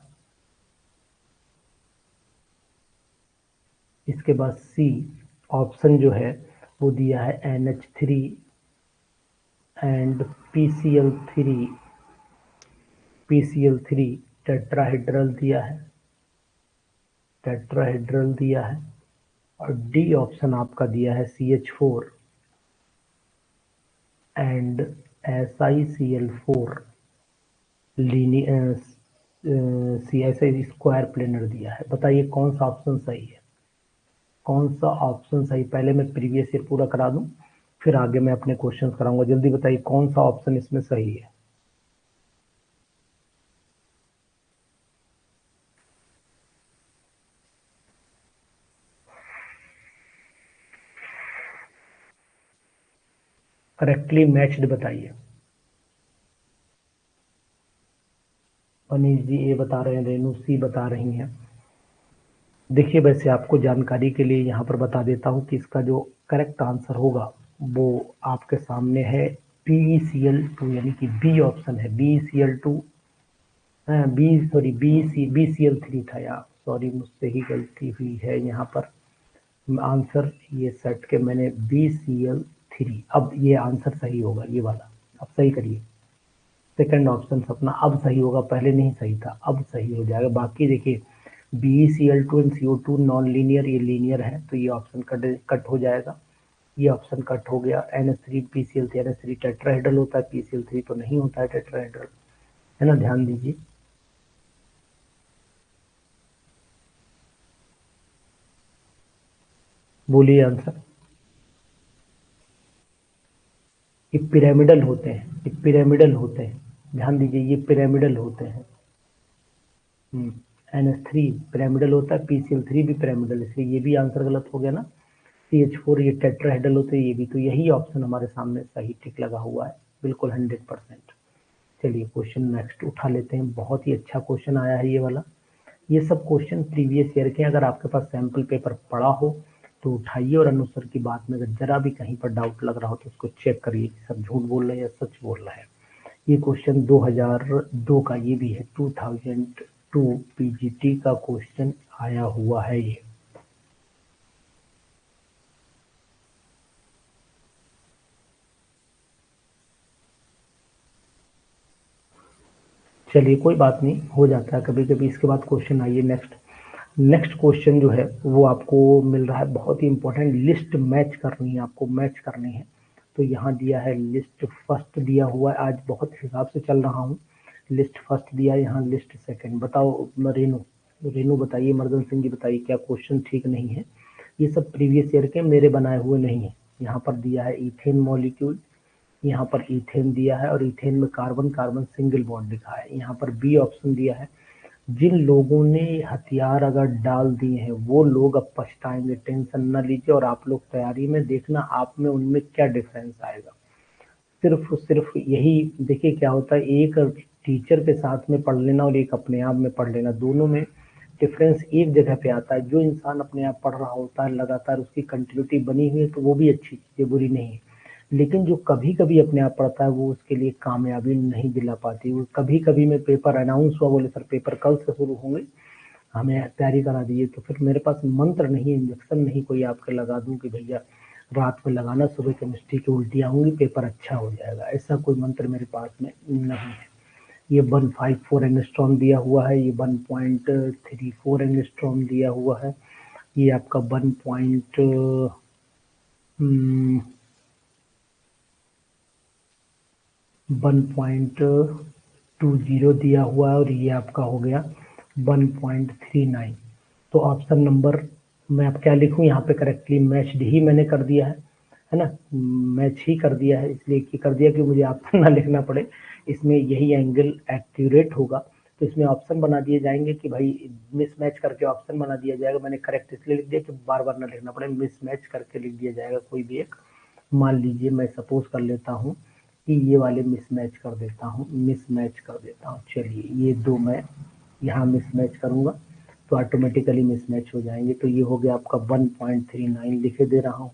Speaker 1: इसके बाद सी ऑप्शन जो है वो दिया है NH3 एंड PCl3 टेट्राहेड्रल दिया है, और डी ऑप्शन आपका दिया है CH4 and SiCl4 CSI square planar दिया है। बताइए कौन सा ऑप्शन सही है, कौन सा ऑप्शन सही। पहले मैं प्रीवियस ईयर पूरा करा दूं, फिर आगे मैं अपने क्वेश्चंस कराऊंगा। जल्दी बताइए कौन सा ऑप्शन इसमें सही है। करेक्टली मैच्ड बताइए। अनीश जी ए बता रहे हैं, रेनू सी बता रही हैं। देखिए वैसे आपको जानकारी के लिए यहाँ पर बता देता हूँ कि इसका जो करेक्ट आंसर होगा वो आपके सामने है BeCl2, यानी कि बी ऑप्शन है BeCl2, BeCl3 था यार, सॉरी मुझसे ही गलती हुई है यहाँ पर। आंसर ये सेट के मैंने BeCl3, अब ये आंसर सही होगा ये वाला। अब सही करिए, सेकंड ऑप्शन अपना अब सही होगा, पहले नहीं सही था, अब सही हो जाएगा। बाकी देखिए BeCl2 and CO2 non linear, ये लीनियर है तो ये ऑप्शन कट हो जाएगा, ये ऑप्शन कट हो गया। NH3 PCl3, NH3 टेट्राहेड्रल होता है, PCl3 तो नहीं होता है टेट्राहेड्रल, है ना, ध्यान दीजिए। बोलिए आंसर। ये पिरामिडल होते हैं, ये पिरामिडल होते हैं, ध्यान दीजिए ये पिरामिडल होते हैं। NH3 पिरामिडल होता है, PCl3 भी पिरामिडल, इसलिए ये भी आंसर गलत हो गया ना। CH4 ये टेट्राहेड्रल होते हैं, ये भी, तो यही ऑप्शन हमारे सामने सही टिक लगा हुआ है बिल्कुल 100%। चलिए क्वेश्चन नेक्स्ट उठा लेते हैं, बहुत ही अच्छा क्वेश्चन आया है ये वाला। ये सब क्वेश्चन प्रीवियस ईयर के, अगर आपके पास सैंपल पेपर पड़ा हो तो उठाइए और अनुसर की बात में अगर जरा भी कहीं पर डाउट लग रहा हो तो उसको चेक करिए कि सब झूठ बोल रहे हैं या सच बोल रहे हैं। ये क्वेश्चन 2002 का ये भी है, 2002 PGT का क्वेश्चन आया हुआ है ये। चलिए कोई बात नहीं, हो जाता है कभी कभी। इसके बाद क्वेश्चन आइए नेक्स्ट क्वेश्चन जो है वो आपको मिल रहा है बहुत ही इंपॉर्टेंट, लिस्ट मैच करनी है आपको, मैच करनी है। तो यहाँ दिया है लिस्ट फर्स्ट दिया हुआ है, आज बहुत हिसाब से चल रहा हूँ। लिस्ट फर्स्ट दिया है, यहाँ लिस्ट सेकंड। बताओ रेनू बताइए, मर्दन सिंह जी बताइए, क्या क्वेश्चन ठीक नहीं है? ये सब प्रीवियस ईयर के मेरे बनाए हुए नहीं है। यहाँ पर दिया है इथेन मॉलिक्यूल, यहाँ पर इथेन दिया है और इथेन में कार्बन कार्बन सिंगल बॉन्ड लिखा है। यहाँ पर बी ऑप्शन दिया है, जिन लोगों ने हथियार अगर डाल दिए हैं वो लोग अब पछताएंगे, टेंशन न लीजिए और आप लोग तैयारी में देखना आप में उनमें क्या डिफरेंस आएगा। सिर्फ यही देखिए क्या होता है, एक टीचर के साथ में पढ़ लेना और एक अपने आप में पढ़ लेना, दोनों में डिफरेंस एक जगह पे आता है। जो इंसान अपने आप पढ़ रहा होता है लगातार, उसकी कंटिन्यूटी बनी हुई है तो वो भी अच्छी चीज है, बुरी नहीं है। लेकिन जो कभी कभी अपने आप पढ़ता है वो उसके लिए कामयाबी नहीं दिला पाती। वो कभी कभी में पेपर अनाउंस हुआ, बोले सर पेपर कल से शुरू होंगे, हमें तैयारी करा दीजिए, तो फिर मेरे पास मंत्र नहीं, इंजेक्शन नहीं कोई आपके लगा दूं कि भैया रात में लगाना, सुबह केमिस्ट्री की उल्टी आऊंगी पेपर अच्छा हो जाएगा, ऐसा कोई मंत्र मेरे पास में नहीं है। ये 154 एंगस्ट्रॉम दिया हुआ है, ये 1.34 एंगस्ट्रॉम दिया हुआ है, ये आपका 1.20 दिया हुआ है और ये आपका हो गया 1.39। तो ऑप्शन नंबर मैं अब क्या लिखूं यहाँ पे, करेक्टली मैच्ड ही मैंने कर दिया है ना, मैच ही कर दिया है, इसलिए कि कर दिया कि मुझे ऑप्शन ना लिखना पड़े। इसमें यही एंगल एक्यूरेट होगा तो इसमें ऑप्शन बना दिए जाएंगे कि भाई मिसमैच करके ऑप्शन बना दिया जाएगा। मैंने करेक्ट इसलिए लिख दिया कि बार बार ना लिखना पड़े, मिसमैच करके लिख दिया जाएगा कोई भी एक। मान लीजिए मैं सपोज कर लेता हूँ कि ये वाले मिसमैच कर देता हूँ, चलिए ये दो मैं यहाँ मिसमैच करूंगा तो ऑटोमेटिकली मिसमैच हो जाएंगे। तो ये हो गया आपका 1.39 लिखे दे रहा हूँ,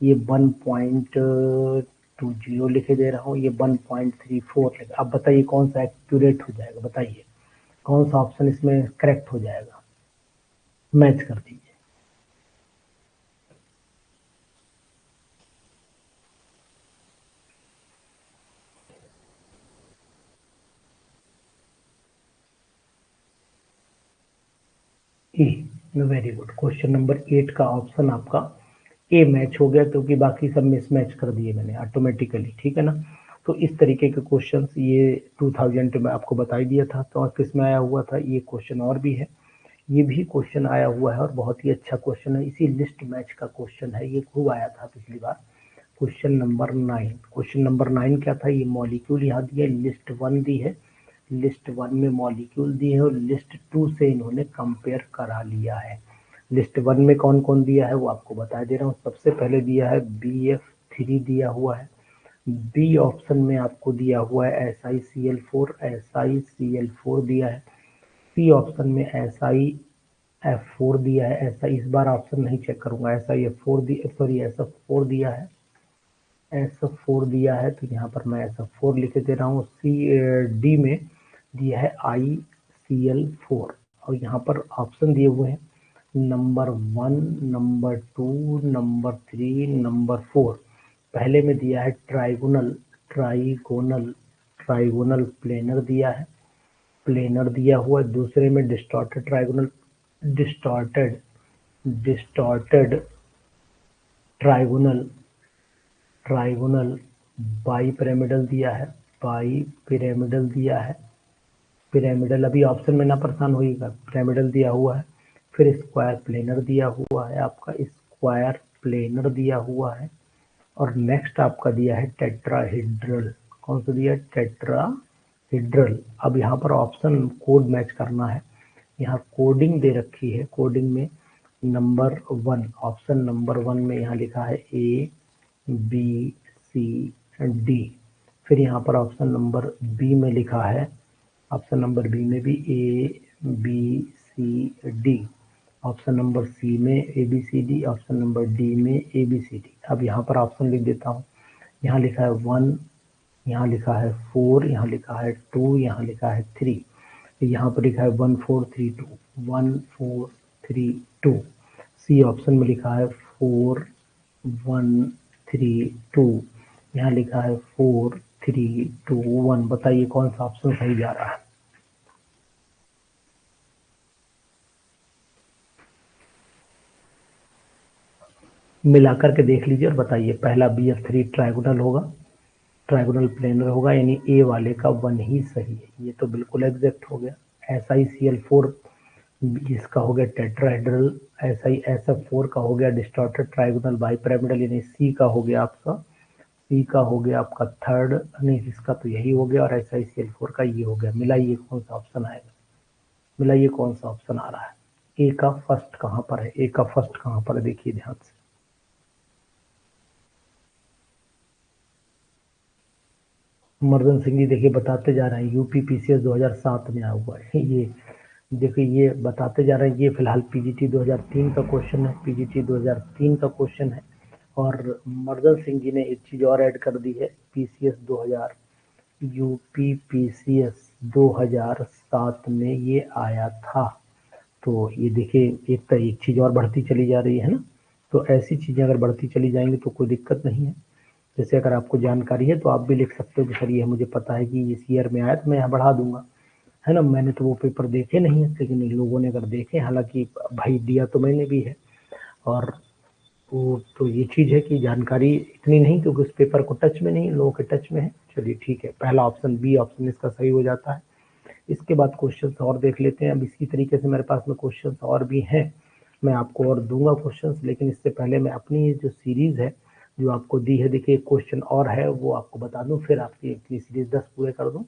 Speaker 1: ये 1.20 लिखे दे रहा हूँ, ये 1.34 लिखे। अब बताइए कौन सा एक्यूरेट हो जाएगा, बताइए कौन सा ऑप्शन इसमें करेक्ट हो जाएगा, मैच कर दीजिए। वेरी गुड, क्वेश्चन नंबर 8 का ऑप्शन आपका ए मैच हो गया क्योंकि बाकी सब मिसमैच कर दिए मैंने ऑटोमेटिकली, ठीक है ना। तो इस तरीके के क्वेश्चंस ये 2000 में आपको बता ही दिया था। तो किस में आया हुआ था ये क्वेश्चन, और भी है, ये भी क्वेश्चन आया हुआ है और बहुत ही अच्छा क्वेश्चन है, इसी लिस्ट मैच का क्वेश्चन है, ये खूब आया था पिछली बार। क्वेश्चन नंबर 9 क्या था, ये मॉलिक्यूल यहाँ दिया, लिस्ट 1 दी है, लिस्ट 1 में मॉलिक्यूल दिए हैं और लिस्ट 2 से इन्होंने कंपेयर करा लिया है। लिस्ट 1 में कौन कौन दिया है वो आपको बता दे रहा हूँ। सबसे पहले दिया है BF3 दिया हुआ है, बी ऑप्शन में आपको दिया हुआ है SiCl4, SiCl4 दिया है। सी ऑप्शन में SiF4 दिया है। ऐसा इस बार ऑप्शन नहीं चेक करूंगा, SiF4 SF4 दिया है, SF4 दिया है, तो यहाँ पर मैं SF4 लिख दे रहा हूँ। डी में दिया है ICl4 और यहाँ पर ऑप्शन दिए हुए हैं नंबर 1, नंबर 2, नंबर 3, नंबर 4। पहले में दिया है ट्राइगोनल प्लेनर दिया है, प्लेनर दिया हुआ है। दूसरे में डिस्टॉर्टेड ट्राइगोनल बाईपिरामिडल दिया है, पिरामिडल अभी ऑप्शन में ना परेशान होइएगा, पिरामिडल दिया हुआ है। फिर स्क्वायर प्लेनर दिया हुआ है, आपका स्क्वायर प्लेनर दिया हुआ है। और नेक्स्ट आपका दिया है टेट्राहेड्रल। कौन सा दिया है? टेट्राहेड्रल। अब यहाँ पर ऑप्शन कोड मैच करना है, यहाँ कोडिंग दे रखी है। कोडिंग में नंबर 1, ऑप्शन नंबर 1 में यहाँ लिखा है ABCD। फिर यहाँ पर ऑप्शन नंबर बी में लिखा है, ऑप्शन नंबर बी में भी ABCD, ऑप्शन नंबर सी में ABCD, ऑप्शन नंबर डी में ABCD। अब यहाँ पर ऑप्शन लिख देता हूँ। यहाँ लिखा है 1, यहाँ लिखा है 4, यहाँ लिखा है 2, यहाँ लिखा है 3। यहाँ पर लिखा है 1 4 3 2, 1 4 3 2। सी ऑप्शन में लिखा है 4 1 3 2, यहाँ लिखा है 4 3 2 1। बताइए कौन सा ऑप्शन सही जा रहा है? मिलाकर के देख लीजिए और बताइए। पहला BF3 ट्राइगोनल होगा, ट्राइगोनल प्लेनर होगा, यानी ए वाले का 1 ही सही है। ये तो बिल्कुल एग्जैक्ट हो गया। SiCl4 इसका हो गया टेट्राहेड्रल, SiSF4 का हो गया डिस्टॉर्टेड ट्राइगोनल बाईपिरामिडल, यानी सी का हो गया आपका थर्ड, नहीं इसका तो यही हो गया, और SiCl4 का ये हो गया। मिलाइए कौन सा ऑप्शन आएगा, मिलाइए कौन सा ऑप्शन आ रहा है। ए का फर्स्ट कहाँ पर है? देखिए ध्यान से। मर्दन सिंह जी देखिए बताते जा रहे हैं, UPPCS 2007 में आया हुआ है। ये देखिए, ये बताते जा रहे हैं। ये फिलहाल PGT 2003 का क्वेश्चन है, PGT 2003 का क्वेश्चन है। और मर्दन सिंह जी ने एक चीज और ऐड कर दी है, UPPCS 2007 में ये आया था। तो ये देखिए, एक चीज और बढ़ती चली जा रही है ना। तो ऐसी चीजें अगर बढ़ती चली जाएंगी तो कोई दिक्कत नहीं है। जैसे अगर आपको जानकारी है तो आप भी लिख सकते हो कि सर ये मुझे पता है कि इस ईयर में आया, तो मैं यहाँ बढ़ा दूंगा, है ना। मैंने तो वो पेपर देखे नहीं है, लेकिन इन लोगों ने अगर देखे, हालांकि भाई दिया तो मैंने भी है। और वो तो ये चीज है कि जानकारी इतनी नहीं, क्योंकि उस पेपर को टच में नहीं, लोगों के टच में है। चलिए ठीक है, पहला ऑप्शन बी ऑप्शन इसका सही हो जाता है। इसके बाद क्वेश्चन और देख लेते हैं। अब इसी तरीके से मेरे पास में क्वेश्चन और भी हैं, मैं आपको और दूंगा क्वेश्चन, लेकिन इससे पहले मैं अपनी जो सीरीज है जो आपको दी है, देखिए क्वेश्चन और है वो आपको बता दूं, फिर आपकी अपनी सीरीज 10 पूरे कर दूं।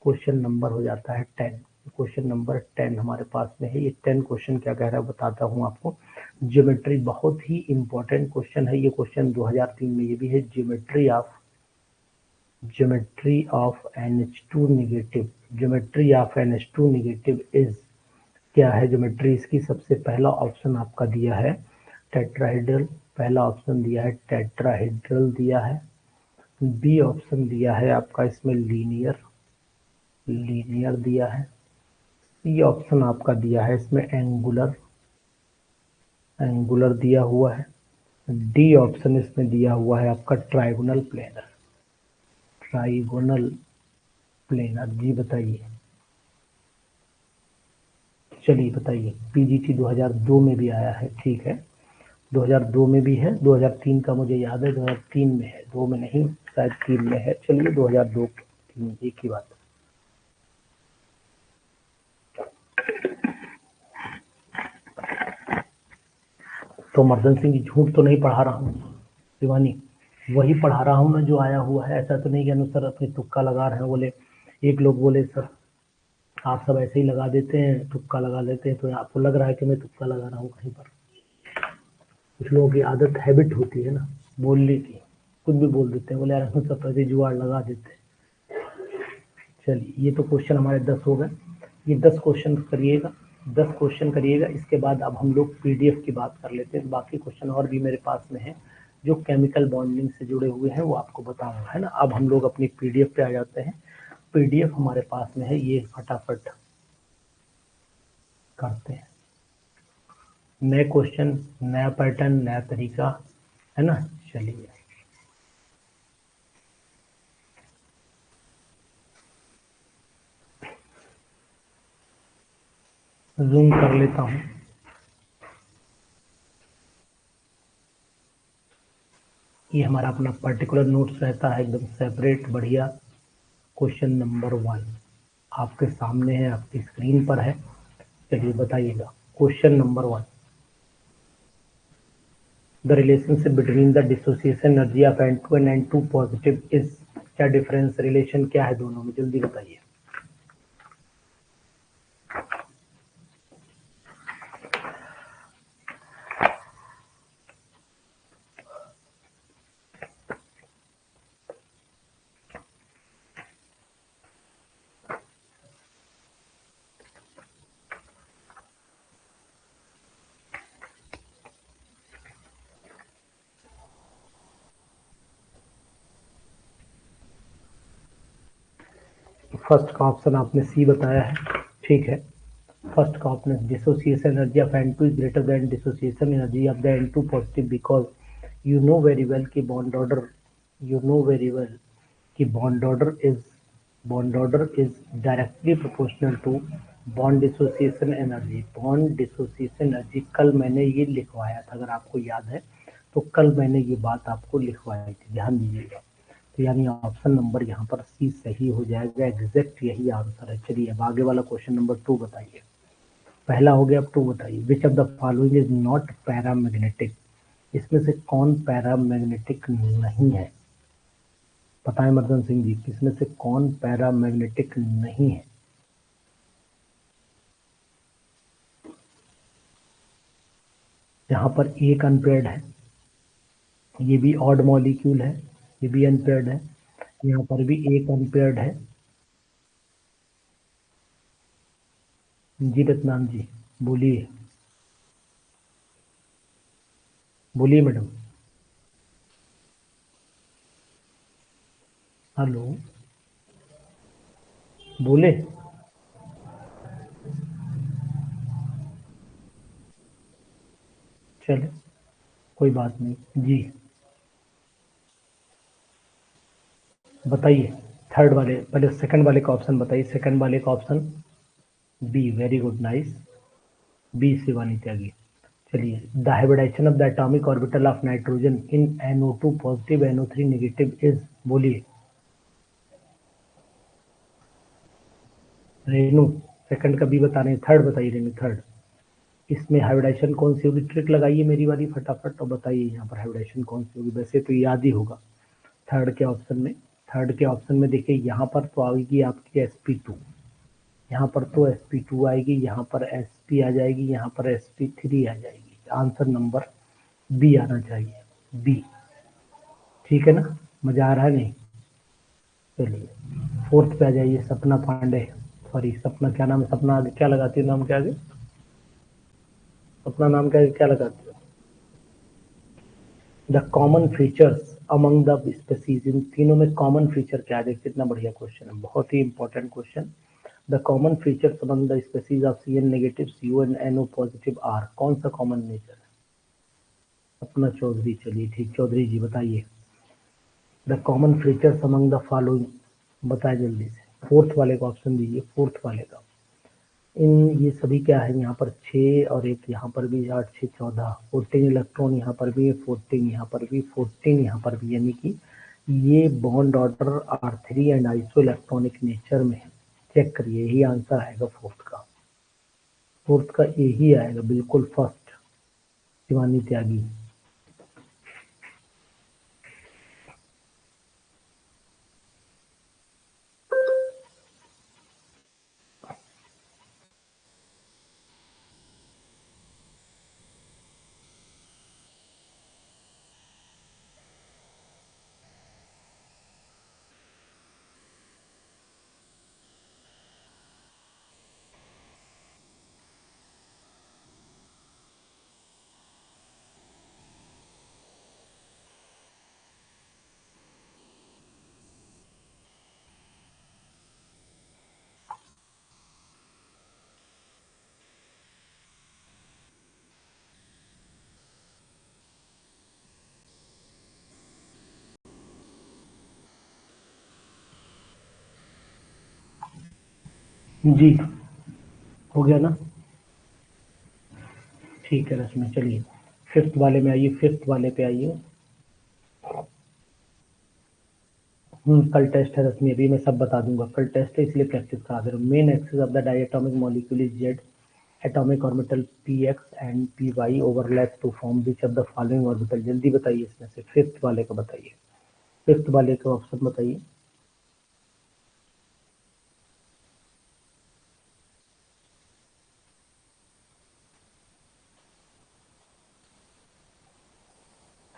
Speaker 1: क्वेश्चन नंबर हो जाता है 10। क्वेश्चन नंबर 10 हमारे पास में है। ये 10 क्वेश्चन क्या कह रहा है बताता हूँ आपको। ज्योमेट्री बहुत ही इंपॉर्टेंट क्वेश्चन है ये क्वेश्चन, 2003 में ये भी है। Geometry of NH2 negative is क्या है? ज्योमेट्री इसकी सबसे पहला ऑप्शन आपका दिया है टेट्राहेड्रल, पहला ऑप्शन दिया है टेट्राहेड्रल दिया है। बी ऑप्शन दिया है आपका इसमें लीनियर दिया है। सी ऑप्शन आपका दिया है इसमें एंगुलर दिया हुआ है। डी ऑप्शन इसमें दिया हुआ है आपका ट्राइगोनल प्लेनर। जी बताइए, चलिए बताइए। PGT 2002 में भी आया है, ठीक है, 2002 में भी है। 2003 का मुझे याद है, 2003 में है, 2 में नहीं, शायद 3 में है। चलिए 2002 3 एक ही बात। तो मर्दन सिंह जी झूठ तो नहीं पढ़ा रहा हूँ, शिवानी वही पढ़ा रहा हूँ मैं जो आया हुआ है। ऐसा तो नहीं कि अनुसार अपनी तुक्का लगा रहे हैं। बोले एक लोग बोले सर आप सब ऐसे ही लगा देते हैं, तुक्का लगा लेते हैं, तो आपको लग रहा है कि मैं तुक्का लगा रहा हूँ कहीं पर। कुछ लोगों की आदत हैबिट होती है ना बोलने की, कुछ भी बोल देते हैं, बोले यार हम सब पैसे जुगाड़ लगा देते हैं। चलिए, ये तो क्वेश्चन हमारे 10 हो गए। ये 10 क्वेश्चन करिएगा, 10 क्वेश्चन करिएगा। इसके बाद अब हम लोग पीडीएफ की बात कर लेते हैं। बाकी क्वेश्चन और भी मेरे पास में है जो केमिकल बॉन्डिंग से जुड़े हुए हैं, वो आपको बताऊंगा, है ना। अब हम लोग अपनी पीडीएफ पे आ जाते हैं। पीडीएफ हमारे पास में है, ये फटाफट करते हैं। नए क्वेश्चन, नया पैटर्न, नया तरीका, है ना। चलिए, जूम कर लेता हूँ। ये हमारा अपना पर्टिकुलर नोट्स रहता है, एकदम सेपरेट, बढ़िया। क्वेश्चन नंबर 1 आपके सामने है, आपकी स्क्रीन पर है। चलिए बताइएगा। Question number 1, the relationship between the dissociation energy of N2 and N2 positive is, क्या डिफरेंस, रिलेशन क्या है दोनों में, जल्दी बताइए। फर्स्ट का ऑप्शन आपने सी बताया है, ठीक है। फर्स्ट का आपने dissociation energy of N2 is greater than dissociation energy of the N2 positive because you know very well कि bond order, you know very well कि bond order is directly proportional to bond dissociation energy. Bond dissociation energy कल मैंने ये लिखवाया था, अगर आपको याद है तो कल मैंने ये बात आपको लिखवाई थी, ध्यान दीजिएगा। तो यानी ऑप्शन नंबर यहाँ पर सी सही हो जाएगा, एग्जैक्ट यही आंसर है। चलिए अब आगे वाला क्वेश्चन नंबर 2 बताइए। पहला हो गया, अब 2 बताइए। विच of the following is not paramagnetic, इसमें से कौन पैरामैग्नेटिक नहीं है, बताएं मर्दन सिंह जी, इसमें से कौन पैरामैग्नेटिक नहीं है। यहाँ पर एक अनपेयर्ड है, ये भी ऑड मॉलिक्यूल है, ये भी अनपेयर्ड है, यहाँ पर भी एक अनपेयर्ड है। जी रत्नाम जी बोलिए, बोलिए मैडम। हेलो, बोले। चले, कोई बात नहीं जी, बताइए। थर्ड वाले, पहले सेकंड वाले का ऑप्शन बताइए। सेकंड वाले का option B, very good, nice, B Shivani Tyagi. चलिए, the hybridization of the atomic orbital of nitrogen in NO2 positive NO3 negative is, बोलिए रेनू। सेकंड का बी बता रहे हैं, थर्ड बताइए रेनू, थर्ड। इसमें हाइब्रिडाइजेशन कौन सी होगी, ट्रिक लगाइए मेरी वाली फटाफट और बताइए यहाँ पर हाइब्रिडाइजेशन कौन सी होगी। वैसे तो याद ही होगा थर्ड के ऑप्शन में। थर्ड के ऑप्शन में देखिए, यहाँ पर तो आएगी आपकी sp2, यहाँ पर तो sp2 आएगी, यहाँ पर sp आ जाएगी, यहाँ पर sp3 आ जाएगी। आंसर नंबर बी आना चाहिए, बी, ठीक है ना। मजा आ रहा है नहीं। चलिए फोर्थ पे आ जाइए, सपना पांडे, सॉरी सपना, क्या नाम है सपना, आगे क्या लगाती है, नाम क्या आगे, सपना नाम क्या लगाती है। The common features among the species, इन तीनों में कॉमन फीचर क्या है, देखिए कितना बढ़िया क्वेश्चन है, बहुत ही important question. The common features among the species of Cn negative CO and NO positive are, कौन सा कॉमन नेचर है। सपना चौधरी, चलिए ठीक, चौधरी जी बताइए। The common features among the following, बताए जल्दी से। फोर्थ वाले का ऑप्शन दीजिए, फोर्थ वाले का। इन ये सभी क्या है, यहाँ पर 6 और एक यहाँ पर भी, 8 6 14, 14 इलेक्ट्रॉन यहाँ पर भी है, 14 यहाँ पर भी, 14 यहाँ पर भी, यानी कि ये bond order R3 and iso electronic nature में है। चेक करिए, यही आंसर आएगा फोर्थ का, फोर्थ का यही आएगा बिल्कुल फर्स्ट, शिवानी त्यागी। जी हो गया ना? ठीक है रश्मि, चलिए फिफ्थ वाले में आइए, फिफ्थ वाले पे आइए। कल टेस्ट है रश्मि, अभी मैं सब बता दूंगा। कल टेस्ट है इसलिए प्रैक्टिस करा दे रहा हूँ। Main axis of the diatomic molecule is Z, atomic orbital px and py overlap to form which of the following orbital. जल्दी बताइए इसमें से, फिफ्थ वाले का बताइए, फिफ्थ वाले का ऑप्शन बताइए।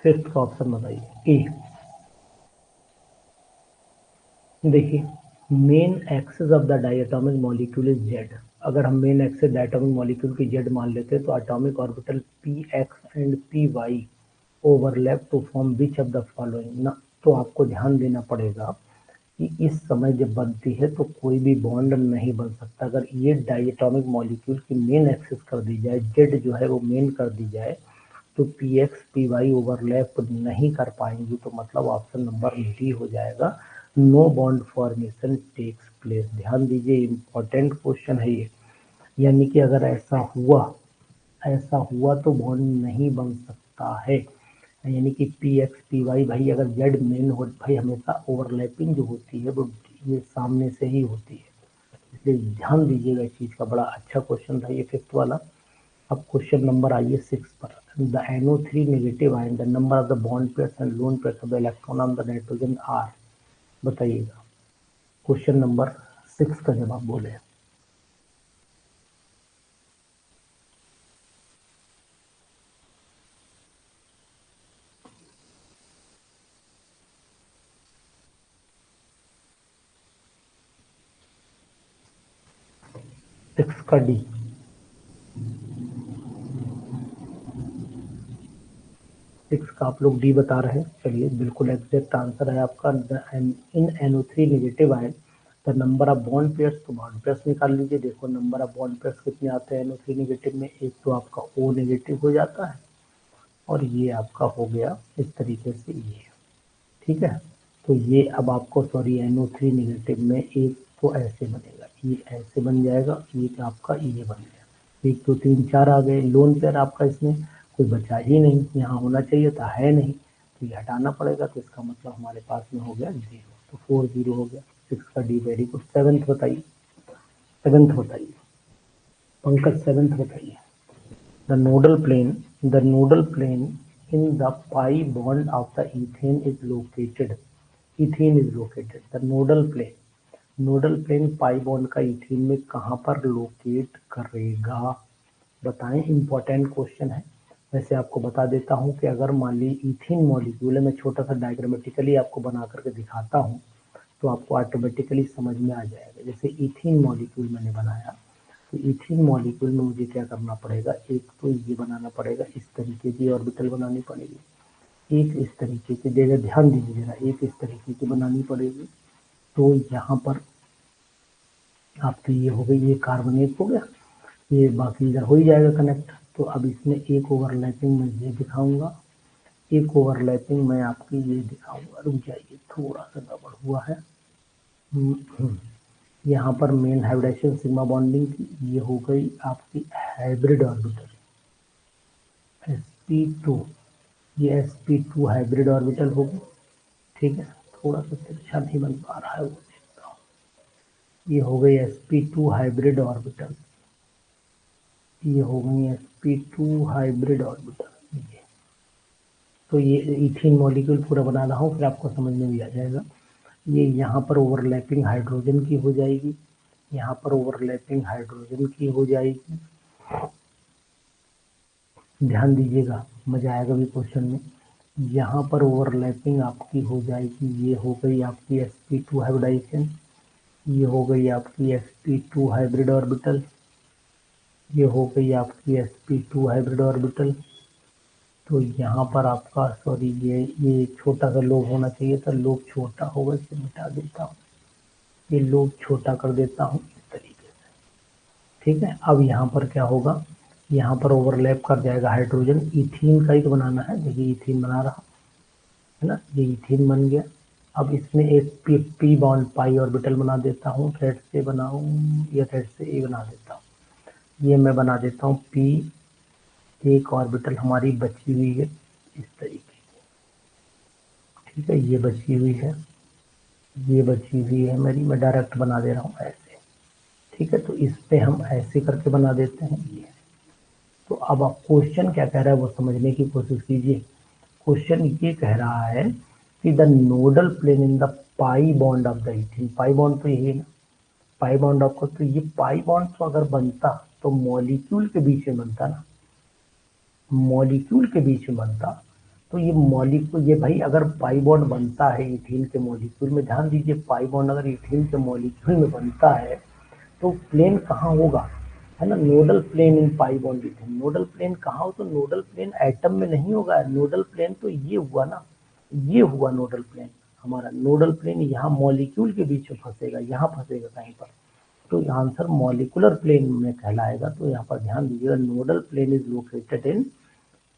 Speaker 1: फिफ्थ का ऑप्शन बताइए। ए, देखिए main axis of the diatomic molecule is Z. अगर हम मेन एक्सिस डायटोमिक मॉलिक्यूल की जेड मान लेते हैं तो atomic orbital px and py overlap to form which of the following ना। तो आपको ध्यान देना पड़ेगा कि इस समय जब बनती है तो कोई भी बॉन्ड नहीं बन सकता। अगर ये डायटोमिक मॉलिक्यूल की मेन एक्सिस कर दी जाए, जेड जो है वो मेन कर दी जाए, तो px py ओवरलैप नहीं कर पाएंगी, तो मतलब ऑप्शन नंबर डी हो जाएगा, no bond formation takes place. ध्यान दीजिए, इंपॉर्टेंट क्वेश्चन है ये। यानी कि अगर ऐसा हुआ तो बॉन्ड नहीं बन सकता है। यानी कि px py भाई, अगर z मेन हो भाई, हमेशा ओवरलैपिंग जो होती है वो ये सामने से ही होती है, इसलिए ध्यान दीजिएगा इस चीज का। बड़ा अच्छा क्वेश्चन था ये फिफ्थ वाला। अब क्वेश्चन नंबर आइए 6 पर। The NO3 negative ion, the number of the bond pairs and lone pairs of the electron of the nitrogen are. बताइएगा, क्वेश्चन नंबर 6 का जवाब बोले। सिक्स का डी। सिक्स का आप लोग डी बता रहे हैं। चलिए, बिल्कुल एग्जैक्ट आंसर है आपका। इन NO3 negative ion the number of bond pairs, तो बॉन्ड पेयर्स निकाल लीजिए। देखो नंबर ऑफ बॉन्ड पेयर्स कितने आते हैं NO3 नेगेटिव में, एक तो आपका O नेगेटिव हो जाता है और ये आपका हो गया इस तरीके से ये, ठीक है। तो ये अब आपको सॉरी NO3 नेगेटिव में एक तो ऐसे बनेगा, ये ऐसे बन जाएगा, एक आपका ये बन गया, एक दो तीन चार आ गए। लोन पेयर आपका इसमें कोई बचा ही नहीं, यहाँ होना चाहिए था, है नहीं, तो ये हटाना पड़ेगा। तो इसका मतलब हमारे पास में हो गया 0, तो 4 0 हो गया। 6 का डी, वेरी गुड। सेवेंथ बताइए, सेवेंथ बताइए पंकज, सेवेंथ बताइए। The nodal plane in the pi bond of the ethane is located. Ethene is located. The nodal plane pi bond का इथेन में कहाँ पर लोकेट करेगा? बताएं, इंपॉर्टेंट क्वेश्चन है। वैसे आपको बता देता हूं कि अगर मान ली इथेन मॉलिक्यूल है, मैं छोटा सा डायग्रामेटिकली आपको बना करके दिखाता हूं तो आपको ऑटोमेटिकली समझ में आ जाएगा। जैसे इथेन मॉलिक्यूल मैंने बनाया, तो इथेन मॉलिक्यूल में मुझे क्या करना पड़ेगा, एक तो ये बनाना पड़ेगा, इस तरीके की ऑर्बिटल बनानी पड़ेगी, एक इस तरीके की, जगह ध्यान दीजिए जरा, एक इस तरीके की बनानी पड़ेगी। तो यहाँ पर आपकी ये हो गई, ये कार्बन एक हो गया, ये बाकी इधर हो ही जाएगा कनेक्ट। तो अब इसमें एक ओवरलैपिंग मैं ये दिखाऊंगा, एक ओवरलैपिंग मैं आपकी ये दिखाऊंगा। रुक जाइए, थोड़ा सा गड़बड़ हुआ है। यहाँ पर मेन हाइब्रिडेशन सिग्मा बॉन्डिंग की, ये हो गई आपकी हाइब्रिड ऑर्बिटल sp2, ये sp2 हाइब्रिड ऑर्बिटल होगी, ठीक है। थोड़ा सा अच्छा नहीं बन पा रहा है, वो देखता हूँ। ये हो गई sp2 हाइब्रिड ऑर्बिटल, ये हो गई sp2 हाइब्रिड ऑर्बिटल। ये तो ये इथेन मॉलिक्यूल पूरा बना रहा हूँ, फिर आपको समझ में भी आ जाएगा। ये यहाँ पर ओवरलैपिंग हाइड्रोजन की हो जाएगी, यहाँ पर ओवरलैपिंग हाइड्रोजन की हो जाएगी। ध्यान दीजिएगा, मजा आएगा भी क्वेश्चन में। यहाँ पर ओवरलैपिंग आपकी हो जाएगी, ये हो गई आपकी sp2 हाइब्रिडाइजेशन, ये हो गई आपकी sp2 हाइब्रिड ऑर्बिटल, ये हो गई आपकी sp2 हाइब्रिड ऑर्बिटल। तो यहाँ पर आपका सॉरी ये छोटा सा लोब होना चाहिए था, लोब छोटा होगा, इसे मिटा देता हूँ, ये लोब छोटा कर देता हूँ इस तरीके से, ठीक है। अब यहाँ पर क्या होगा, यहाँ पर ओवरलैप कर जाएगा हाइड्रोजन, इथीन का ही तो बनाना है। देखिए इथीन बना रहा है ना, ये इथीन बन गया। अब इसमें एक पी बॉन्ड पाई ऑर्बिटल बना देता हूँ, थ्रेड से बनाऊँ या थ्रेड से ए बना देता हूँ। ये मैं बना देता हूँ पी, एक ऑर्बिटल हमारी बची हुई है इस तरीके की, ठीक है, ये बची हुई है, ये बची हुई है मेरी, मैं डायरेक्ट बना दे रहा हूँ ऐसे, ठीक है। तो इस पे हम ऐसे करके बना देते हैं ये। तो अब आप क्वेश्चन क्या कह रहा है वो समझने की कोशिश कीजिए। क्वेश्चन ये कह रहा है कि the nodal plane in the pi bond of the ethene, pi bond तो यही है ना, पाई बॉन्ड आपको, तो ये पाई बॉन्ड तो अगर बनता तो मॉलिक्यूल के बीच में बनता ना, मॉलिक्यूल के बीच में बनता, तो ये मॉलिक्यूल, ये भाई अगर पाई बॉन्ड बनता है इथीन के मॉलिक्यूल में, ध्यान दीजिए पाई बॉन्ड अगर इथीन के मॉलिक्यूल में बनता है तो प्लेन कहाँ होगा, है ना, nodal plane in pi bond ethene. Nodal plane कहाँ हो, तो नोडल प्लेन एटम में नहीं होगा, नोडल प्लेन तो ये हुआ ना, ये हुआ नोडल प्लेन हमारा। नोडल प्लेन यहाँ मॉलिक्यूल के बीच में फंसेगा, यहाँ फंसेगा कहीं पर, तो आंसर मॉलिकुलर प्लेन में कहलाएगा। तो यहाँ पर ध्यान दीजिएगा, nodal plane is located in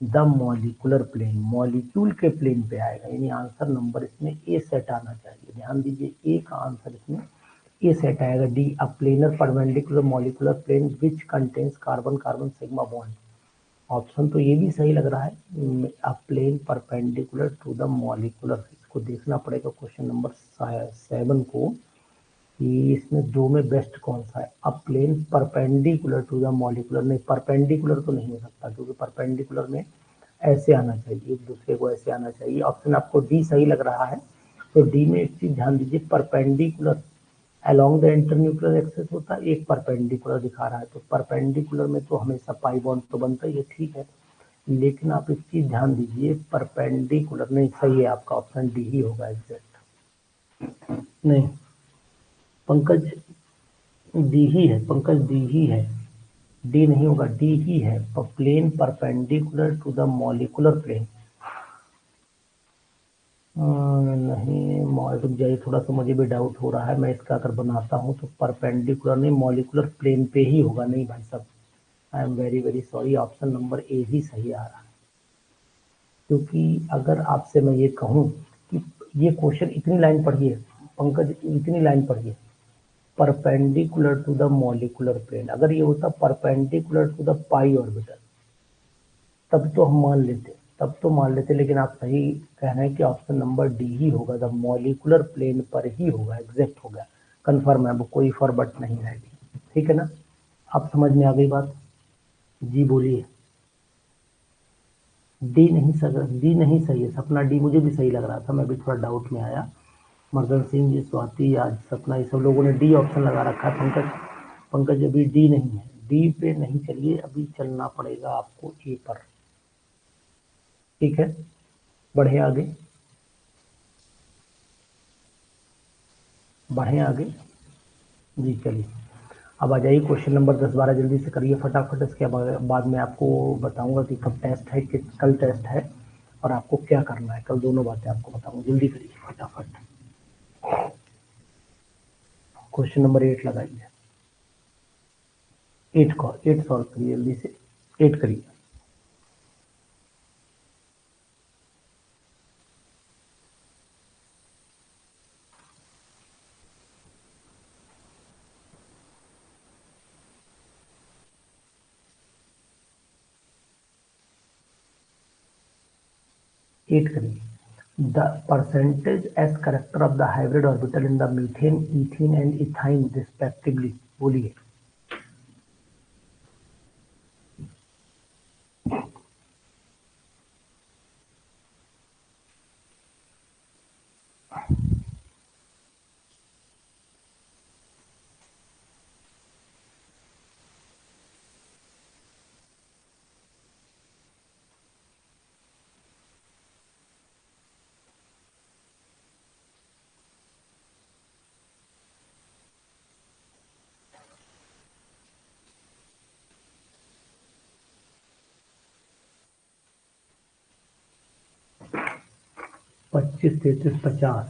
Speaker 1: the molecular plane, molecule के प्लेन पे आएगा, यानी आंसर नंबर इसमें ए सेट आना चाहिए। ध्यान दीजिए ए का आंसर इसमें ए सेट आएगा, D a planar perpendicular molecular plane which contains carbon carbon sigma bond. Option तो ये भी सही लग रहा है, a plane perpendicular to the molecular. इसको देखना पड़ेगा क्वेश्चन नंबर 7 को कि इसमें दो में बेस्ट कौन सा है। अब plane perpendicular to the molecular, नहीं परपेंडिकुलर तो नहीं हो सकता, क्योंकि परपेंडिकुलर में ऐसे आना चाहिए, एक दूसरे को ऐसे आना चाहिए। ऑप्शन आपको डी सही लग रहा है, तो डी में एक चीज ध्यान दीजिए, perpendicular along the internuclear axis होता है, एक परपेंडिकुलर दिखा रहा है, तो परपेंडिकुलर में तो हमेशा पाई बॉन्ड तो बनता ही है, ठीक है, लेकिन आप एक चीज ध्यान दीजिए, परपेंडिकुलर नहीं सही है, आपका ऑप्शन डी ही होगा एग्जैक्ट। नहीं पंकज डी ही है, पंकज डी ही है, डी नहीं होगा, डी ही है, plane perpendicular to the molecular plane. नहीं रुक जाइए, थोड़ा सा मुझे भी डाउट हो रहा है, मैं इसका अगर बनाता हूँ तो परपेंडिकुलर नहीं मॉलिकुलर प्लेन पे ही होगा। नहीं भाई साहब, I am very very sorry, option number A ही सही आ रहा है। क्योंकि अगर आपसे मैं ये कहूँ कि ये क्वेश्चन, इतनी लाइन पढ़िए पंकज, इतनी लाइन पढ़िए, perpendicular to the molecular plane, अगर ये होता perpendicular to the pi orbital तब तो हम मान लेते, तब तो मान लेते, लेकिन आप सही कह रहे हैं कि ऑप्शन नंबर डी ही होगा, द मॉलिकुलर प्लेन पर ही होगा, एग्जैक्ट हो गया, कंफर्म है, वो कोई फॉर बट नहीं रहेगी, ठीक है ना। अब समझ में आ गई बात, जी बोलिए। डी नहीं सर, डी नहीं सही है, सपना डी मुझे भी सही लग रहा था, मैं भी थोड़ा डाउट में आया। मर्दन सिंह जी, स्वाति, आज सपना, ये सब लोगों ने डी ऑप्शन लगा रखा है। पंकज, पंकज अभी डी नहीं है, डी पे नहीं चलिए, अभी चलना पड़ेगा आपको ए पर, ठीक है, बढ़े आगे, बढ़े आगे जी, चलिए अब आ जाइए क्वेश्चन नंबर 10-12 जल्दी से करिए फटाफट। इसके बाद में आपको बताऊंगा कि कब टेस्ट है, कि कल टेस्ट है और आपको क्या करना है, कल दोनों बातें आपको बताऊंगा, जल्दी करिए फटाफट। क्वेश्चन नंबर 8 लगाइए, 8 सॉल्व करिए जल्दी से, 8 करिए। The percentage S character of the hybrid orbital in the methane, ethene and ethyne respectively, बोलिए। पच्चीस 33 50।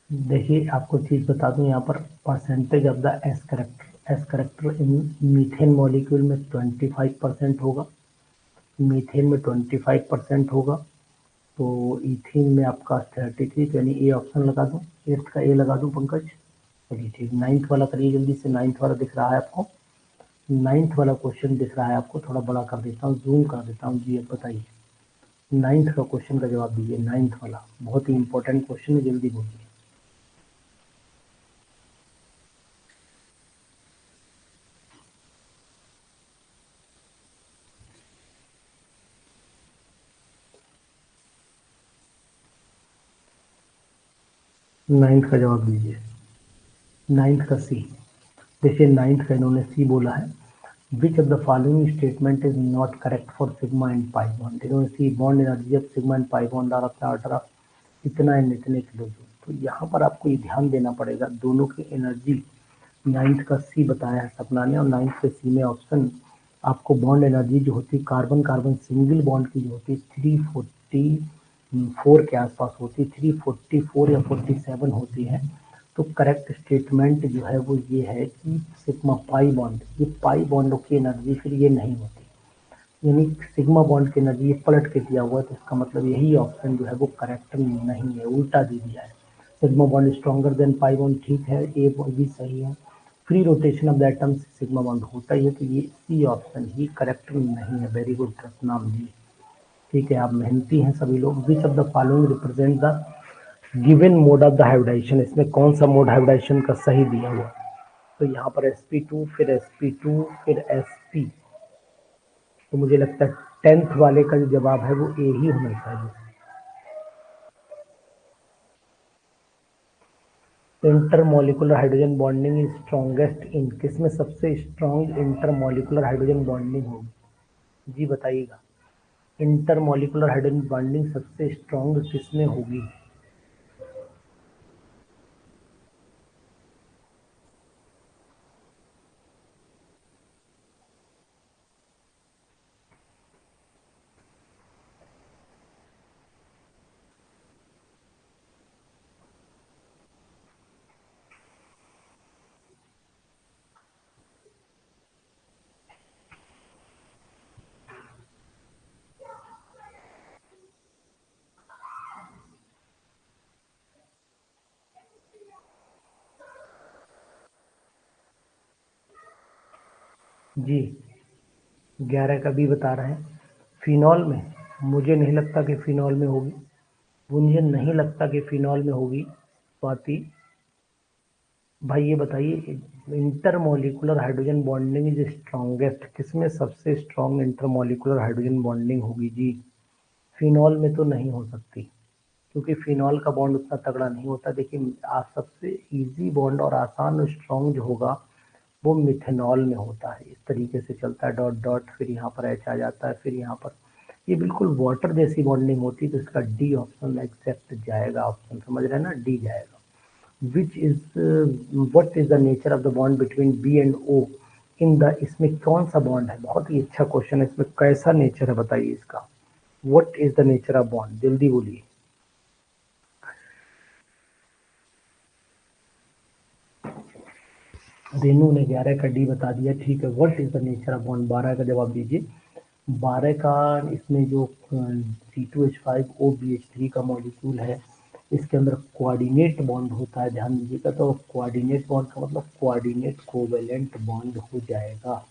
Speaker 1: देखिए आपको चीज बता दूं, यहाँ पर percentage of the S character in methane molecule में 25% होगा, मीथेन में 25% होगा, तो इथीन में आपका 33, तो यानी ए ऑप्शन लगा दूं, 8th का ए लगा दूं पंकज। चलिए ठीक, 9th वाला करिए जल्दी से। 9th वाला दिख रहा है आपको? 9th वाला क्वेश्चन दिख रहा है आपको? थोड़ा बड़ा कर देता हूँ, जूम कर देता हूँ जी। अब बताइए 9th का क्वेश्चन का जवाब दीजिए। 9th वाला बहुत ही इंपॉर्टेंट क्वेश्चन है, जल्दी बोलिए। नाइन्थ का जवाब दीजिए। 9th का सी। देखिए 9th का इन्होंने सी बोला है। Which of the following statement is not correct for sigma and pi bond. इन्होंने C bond energy of sigma and pi bond are of order of इतना एंड इतने किलो जूल। तो यहाँ पर आपको ये ध्यान देना पड़ेगा, दोनों की एनर्जी 9th का सी बताया है सपना ने, और 9th के सी में ऑप्शन आपको बॉन्ड एनर्जी जो होती है कार्बन कार्बन सिंगल बॉन्ड की जो होती है 344 के आसपास होती है, 344 या 47 होती है। तो करेक्ट स्टेटमेंट जो है वो ये है कि सिग्मा पाई बॉन्ड, ये पाई बॉन्ड की एनर्जी फिर ये नहीं होती, यानी सिग्मा बॉन्ड की एनर्जी ये पलट के दिया हुआ है। तो इसका मतलब यही ऑप्शन जो है वो करेक्ट नहीं है, उल्टा दे दिया है। Sigma bond stronger than pi bond, ठीक है, ए भी सही है। Free rotation of the atoms sigma bond होता ही है, तो ये सी ऑप्शन ही करेक्ट नहीं है। वेरी गुड रत्नाम जी, ठीक है, आप मेहनती हैं सभी लोग। Which of the following represent the given mode of the hybridization, इसमें कौन सा मोड हाइब्रिडाइजेशन का सही दिया हुआ? तो यहाँ पर sp2 फिर sp2 फिर sp, तो मुझे लगता है 10th वाले का जो जवाब है वो ए ही होना चाहिए। Intermolecular hydrogen bonding is strongest in, किसमें सबसे स्ट्रॉन्ग इंटरमोलिकुलर हाइड्रोजन बॉन्डिंग होगी जी बताइएगा। इंटरमोलिकुलर हाइड्रोजन बॉन्डिंग सबसे स्ट्रॉन्ग किसमें होगी? जी 11 का भी बता रहे हैं। फिनॉल में मुझे नहीं लगता कि फिनॉल में होगी, मुझे नहीं लगता कि फिनॉल में होगी। स्वाति भाई ये बताइए, intermolecular hydrogen bonding is strongest, किसमें सबसे स्ट्रॉन्ग इंटरमोलिकुलर हाइड्रोजन बॉन्डिंग होगी जी? फिनॉल में तो नहीं हो सकती, क्योंकि फिनॉल का बॉन्ड उतना तगड़ा नहीं होता। देखिए सबसे इजी बॉन्ड और आसान और स्ट्रॉन्ग जो होगा वो मिथेनॉल में होता है। इस तरीके से चलता है, डॉट डॉट, फिर यहाँ पर एच आ जाता है, फिर यहाँ पर ये बिल्कुल वाटर जैसी बॉन्डिंग होती है। तो इसका डी ऑप्शन एग्जैक्ट जाएगा, ऑप्शन समझ रहे हैं ना, डी जाएगा। Which is what is the nature of the bond between B and O in the, इसमें कौन सा बॉन्ड है? बहुत ही अच्छा क्वेश्चन है, इसमें कैसा नेचर है बताइए इसका। What is the nature of bond, जल्दी बोलिए। रेनू ने 11 का डी बता दिया, ठीक है। What is the nature of bond 12 का जवाब दीजिए। 12 का इसमें जो C2H5OBH3 का मॉलिक्यूल है, इसके अंदर कोऑर्डिनेट बॉन्ड होता है, ध्यान दीजिएगा। तो कोऑर्डिनेट बॉन्ड का मतलब कोऑर्डिनेट कोवेलेंट बॉन्ड हो जाएगा।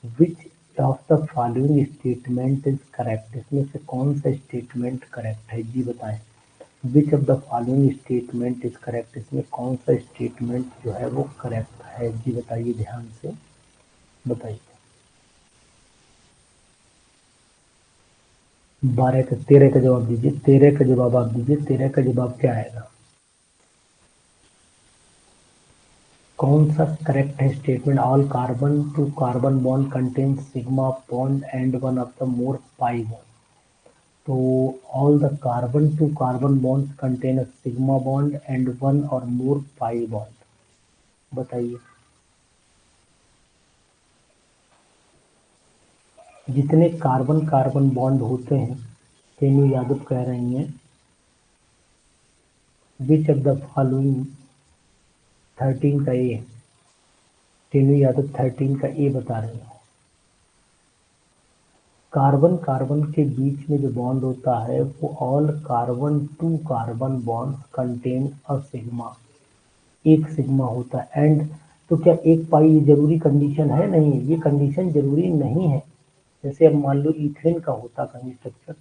Speaker 1: विच of the following statement is correct, इसमें से कौन सा स्टेटमेंट करेक्ट है जी बताएं। विच of the following statement is correct, इसमें कौन सा स्टेटमेंट जो है वो करेक्ट है जी बताइए, ध्यान से बताइए। 13 का जवाब दीजिए। 13 का जवाब आप दीजिए। 13 का जवाब क्या आएगा? कौन सा करेक्ट है statement? All carbon to carbon bond contain sigma bond and one of the more pi bond. तो all the carbon to carbon bond contain a sigma bond and one or more pi bond, बताइए। जितने carbon carbon bond होते हैं, तेनू यादव कह रही हैं विच of the following, 13 का ए, तेनू यादव 13 का ए बता रहे हैं। कार्बन कार्बन के बीच में जो बॉन्ड होता है वो all carbon to carbon bond contain a sigma, एक सिग्मा होता है। एंड तो क्या एक पाई ये जरूरी कंडीशन है? नहीं, ये कंडीशन जरूरी नहीं है। जैसे अब मान लो इथेन का होता कहीं स्ट्रक्चर,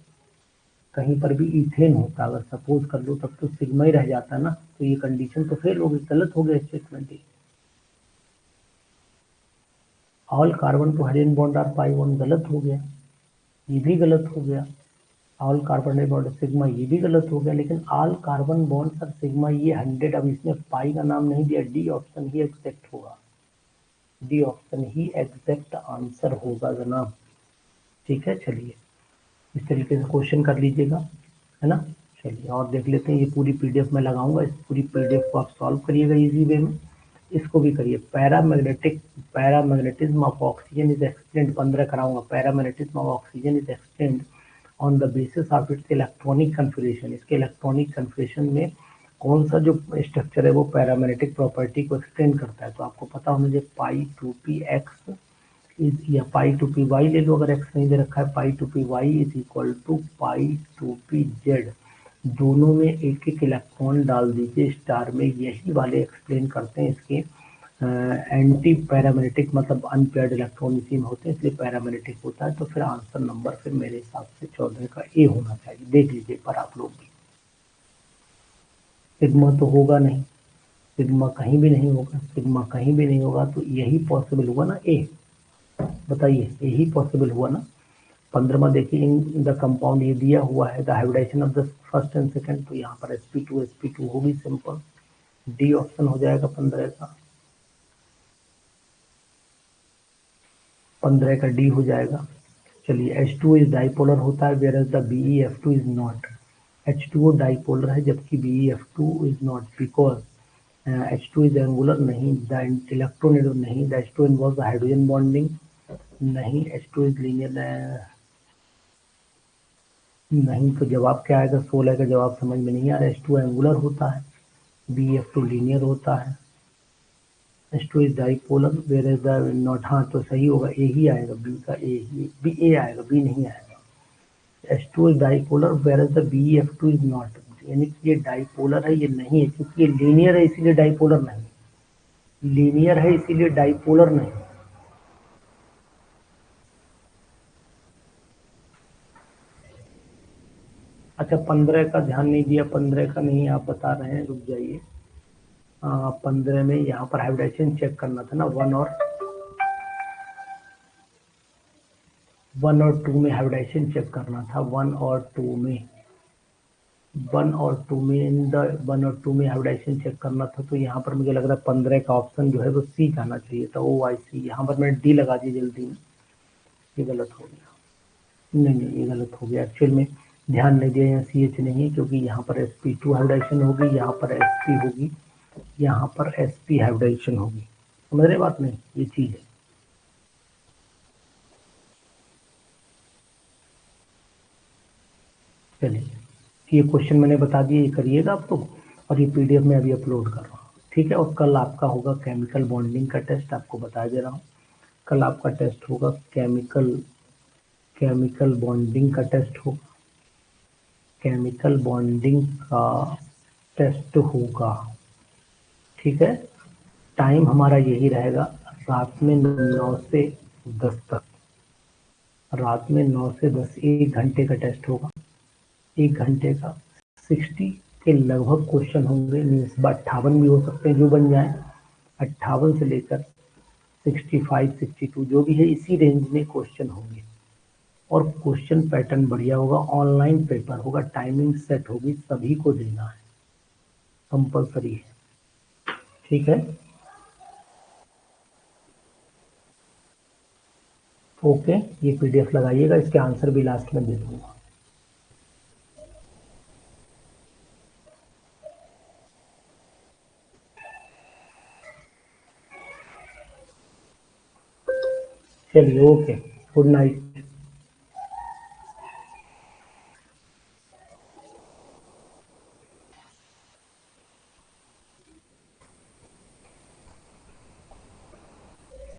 Speaker 1: कहीं पर भी इथेन होता, अगर सपोज कर लो, तब तो सिग्मा ही रह जाता ना, तो ये कंडीशन तो फेल हो गई, गलत हो गया स्टेटमेंट। ये all carbon to hydrogen bond are pi bond गलत हो गया, ये भी गलत हो गया। ऑल कार्बन बॉन्ड सिग्मा, ये भी गलत हो गया। लेकिन all carbon bond sir sigma ये 100, अब इसमें पाई का नाम नहीं दिया, डी ऑप्शन ही एग्जैक्ट होगा, डी ऑप्शन ही एग्जैक्ट आंसर होगा जनाब। ठीक है, चलिए इस तरीके से क्वेश्चन कर लीजिएगा, है ना। चलिए और देख लेते हैं, ये पूरी पीडीएफ में लगाऊंगा, इस पूरी पीडीएफ को आप सॉल्व करिएगा इजी वे में। इसको भी करिए। Paramagnetism of oxygen is explained, 15 कराऊंगा। Paramagnetism of oxygen is explained on the basis of its electronic configuration. इसके इलेक्ट्रॉनिक कन्फिगरेशन में कौन सा जो स्ट्रक्चर है वो पैरामैग्नेटिक प्रॉपर्टी को एक्सप्लेन करता है। तो आपको पता होना चाहिए पाई टू पी एक्स इज, या पाई टू पी वाई ले लो अगर एक्स नहीं दे रखा है, pi two P Y is equal to pi two P Z. दोनों में एक एक इलेक्ट्रॉन डाल दीजिए स्टार में, यही वाले एक्सप्लेन करते हैं इसके एंटी पैरामैग्नेटिक, मतलब अनपेयर्ड इलेक्ट्रॉन इसी में होते हैं, इसलिए पैरामैग्नेटिक होता है। तो फिर आंसर नंबर फिर मेरे हिसाब से 14 का ए होना चाहिए। देख लीजिए पर आप लोग भी, सिग्मा तो होगा नहीं, सिग्मा कहीं भी नहीं होगा, सिग्मा कहीं भी नहीं होगा, तो यही पॉसिबल हुआ ना ए, बताइए यही पॉसिबल हुआ ना। 15वां देखिए, इन द कंपाउंड ये दिया हुआ है the hybridization of the first and second, तो यहाँ पर sp2 होगी सिंपल, डी ऑप्शन हो जाएगा 15 का, 15 का डी हो जाएगा। चलिए H2 इज डाइपोलर होता है, whereas the BeF2 is not. H2O dipolar है जबकि BeF2 is not, because H2 is angular नहीं, द इलेक्ट्रॉन नहीं, the H2 involve hydrogen bonding नहीं, H2 इज लीनियर नहीं। तो जवाब क्या आएगा? 16 का जवाब समझ में नहीं आ रहा है। H2 एंगुलर होता है, BeF2 लीनियर होता है, H2 is dipolar whereas the not. हाँ तो सही होगा, ए ही आएगा, बी का ए ही, बी ए आएगा, बी नहीं आएगा। H2 is dipolar whereas the BeF2 is not, यानी कि ये डाइपोलर है, ये नहीं है, क्योंकि ये लीनियर है इसीलिए डाइपोलर नहीं, लीनियर है इसीलिए डाइपोलर नहीं। अच्छा 15 का ध्यान नहीं दिया, 15 का नहीं आप बता रहे हैं, रुक जाइए। 15 में यहाँ पर हाइब्रिडाइजेशन चेक करना था ना, 1 और 2 में हाइब्रिडाइजेशन चेक करना था, 1 और 2 में, 1 और 2 में, इन द 1 और 2 में हाइब्रिडाइजेशन चेक करना था। तो यहाँ पर मुझे लग रहा है 15 का ऑप्शन जो है वो सी जाना चाहिए था, OIC। यहाँ पर मैंने डी लगा दिया जल्दी में, ये गलत हो गया, नहीं ये गलत हो गया एक्चुअल में, ध्यान नहीं दिया, यहाँ CH नहीं है, क्योंकि यहाँ पर sp2 हाइब्रिडाइजेशन होगी, यहाँ पर sp होगी, यहाँ पर sp हाइब्रिडाइजेशन होगी। समझ रहे बात? नहीं, ये चीज है। चलिए ये क्वेश्चन मैंने बता दिया, ये करिएगा आप तो, और ये PDF में अभी अपलोड कर रहा हूँ, ठीक है। और कल आपका होगा केमिकल बॉन्डिंग का टेस्ट, आपको बता दे रहा हूँ, कल आपका टेस्ट होगा केमिकल बॉन्डिंग का टेस्ट होगा, केमिकल बॉन्डिंग का टेस्ट होगा, ठीक है। टाइम हमारा यही रहेगा, रात में 9 से 10 तक, रात में 9 से 10, 1 घंटे का टेस्ट होगा, 1 घंटे का 60 के लगभग क्वेश्चन होंगे, मीन्स 58 भी हो सकते हैं जो बन जाए, 58 से लेकर 65 62 जो भी है इसी रेंज में क्वेश्चन होंगे। और क्वेश्चन पैटर्न बढ़िया होगा, ऑनलाइन पेपर होगा, टाइमिंग सेट होगी, सभी को देना है, कंपल्सरी है, ठीक है। ओके, ये PDF लगाइएगा, इसके आंसर भी लास्ट में दे दूंगा। चलिए ओके, गुड नाइट।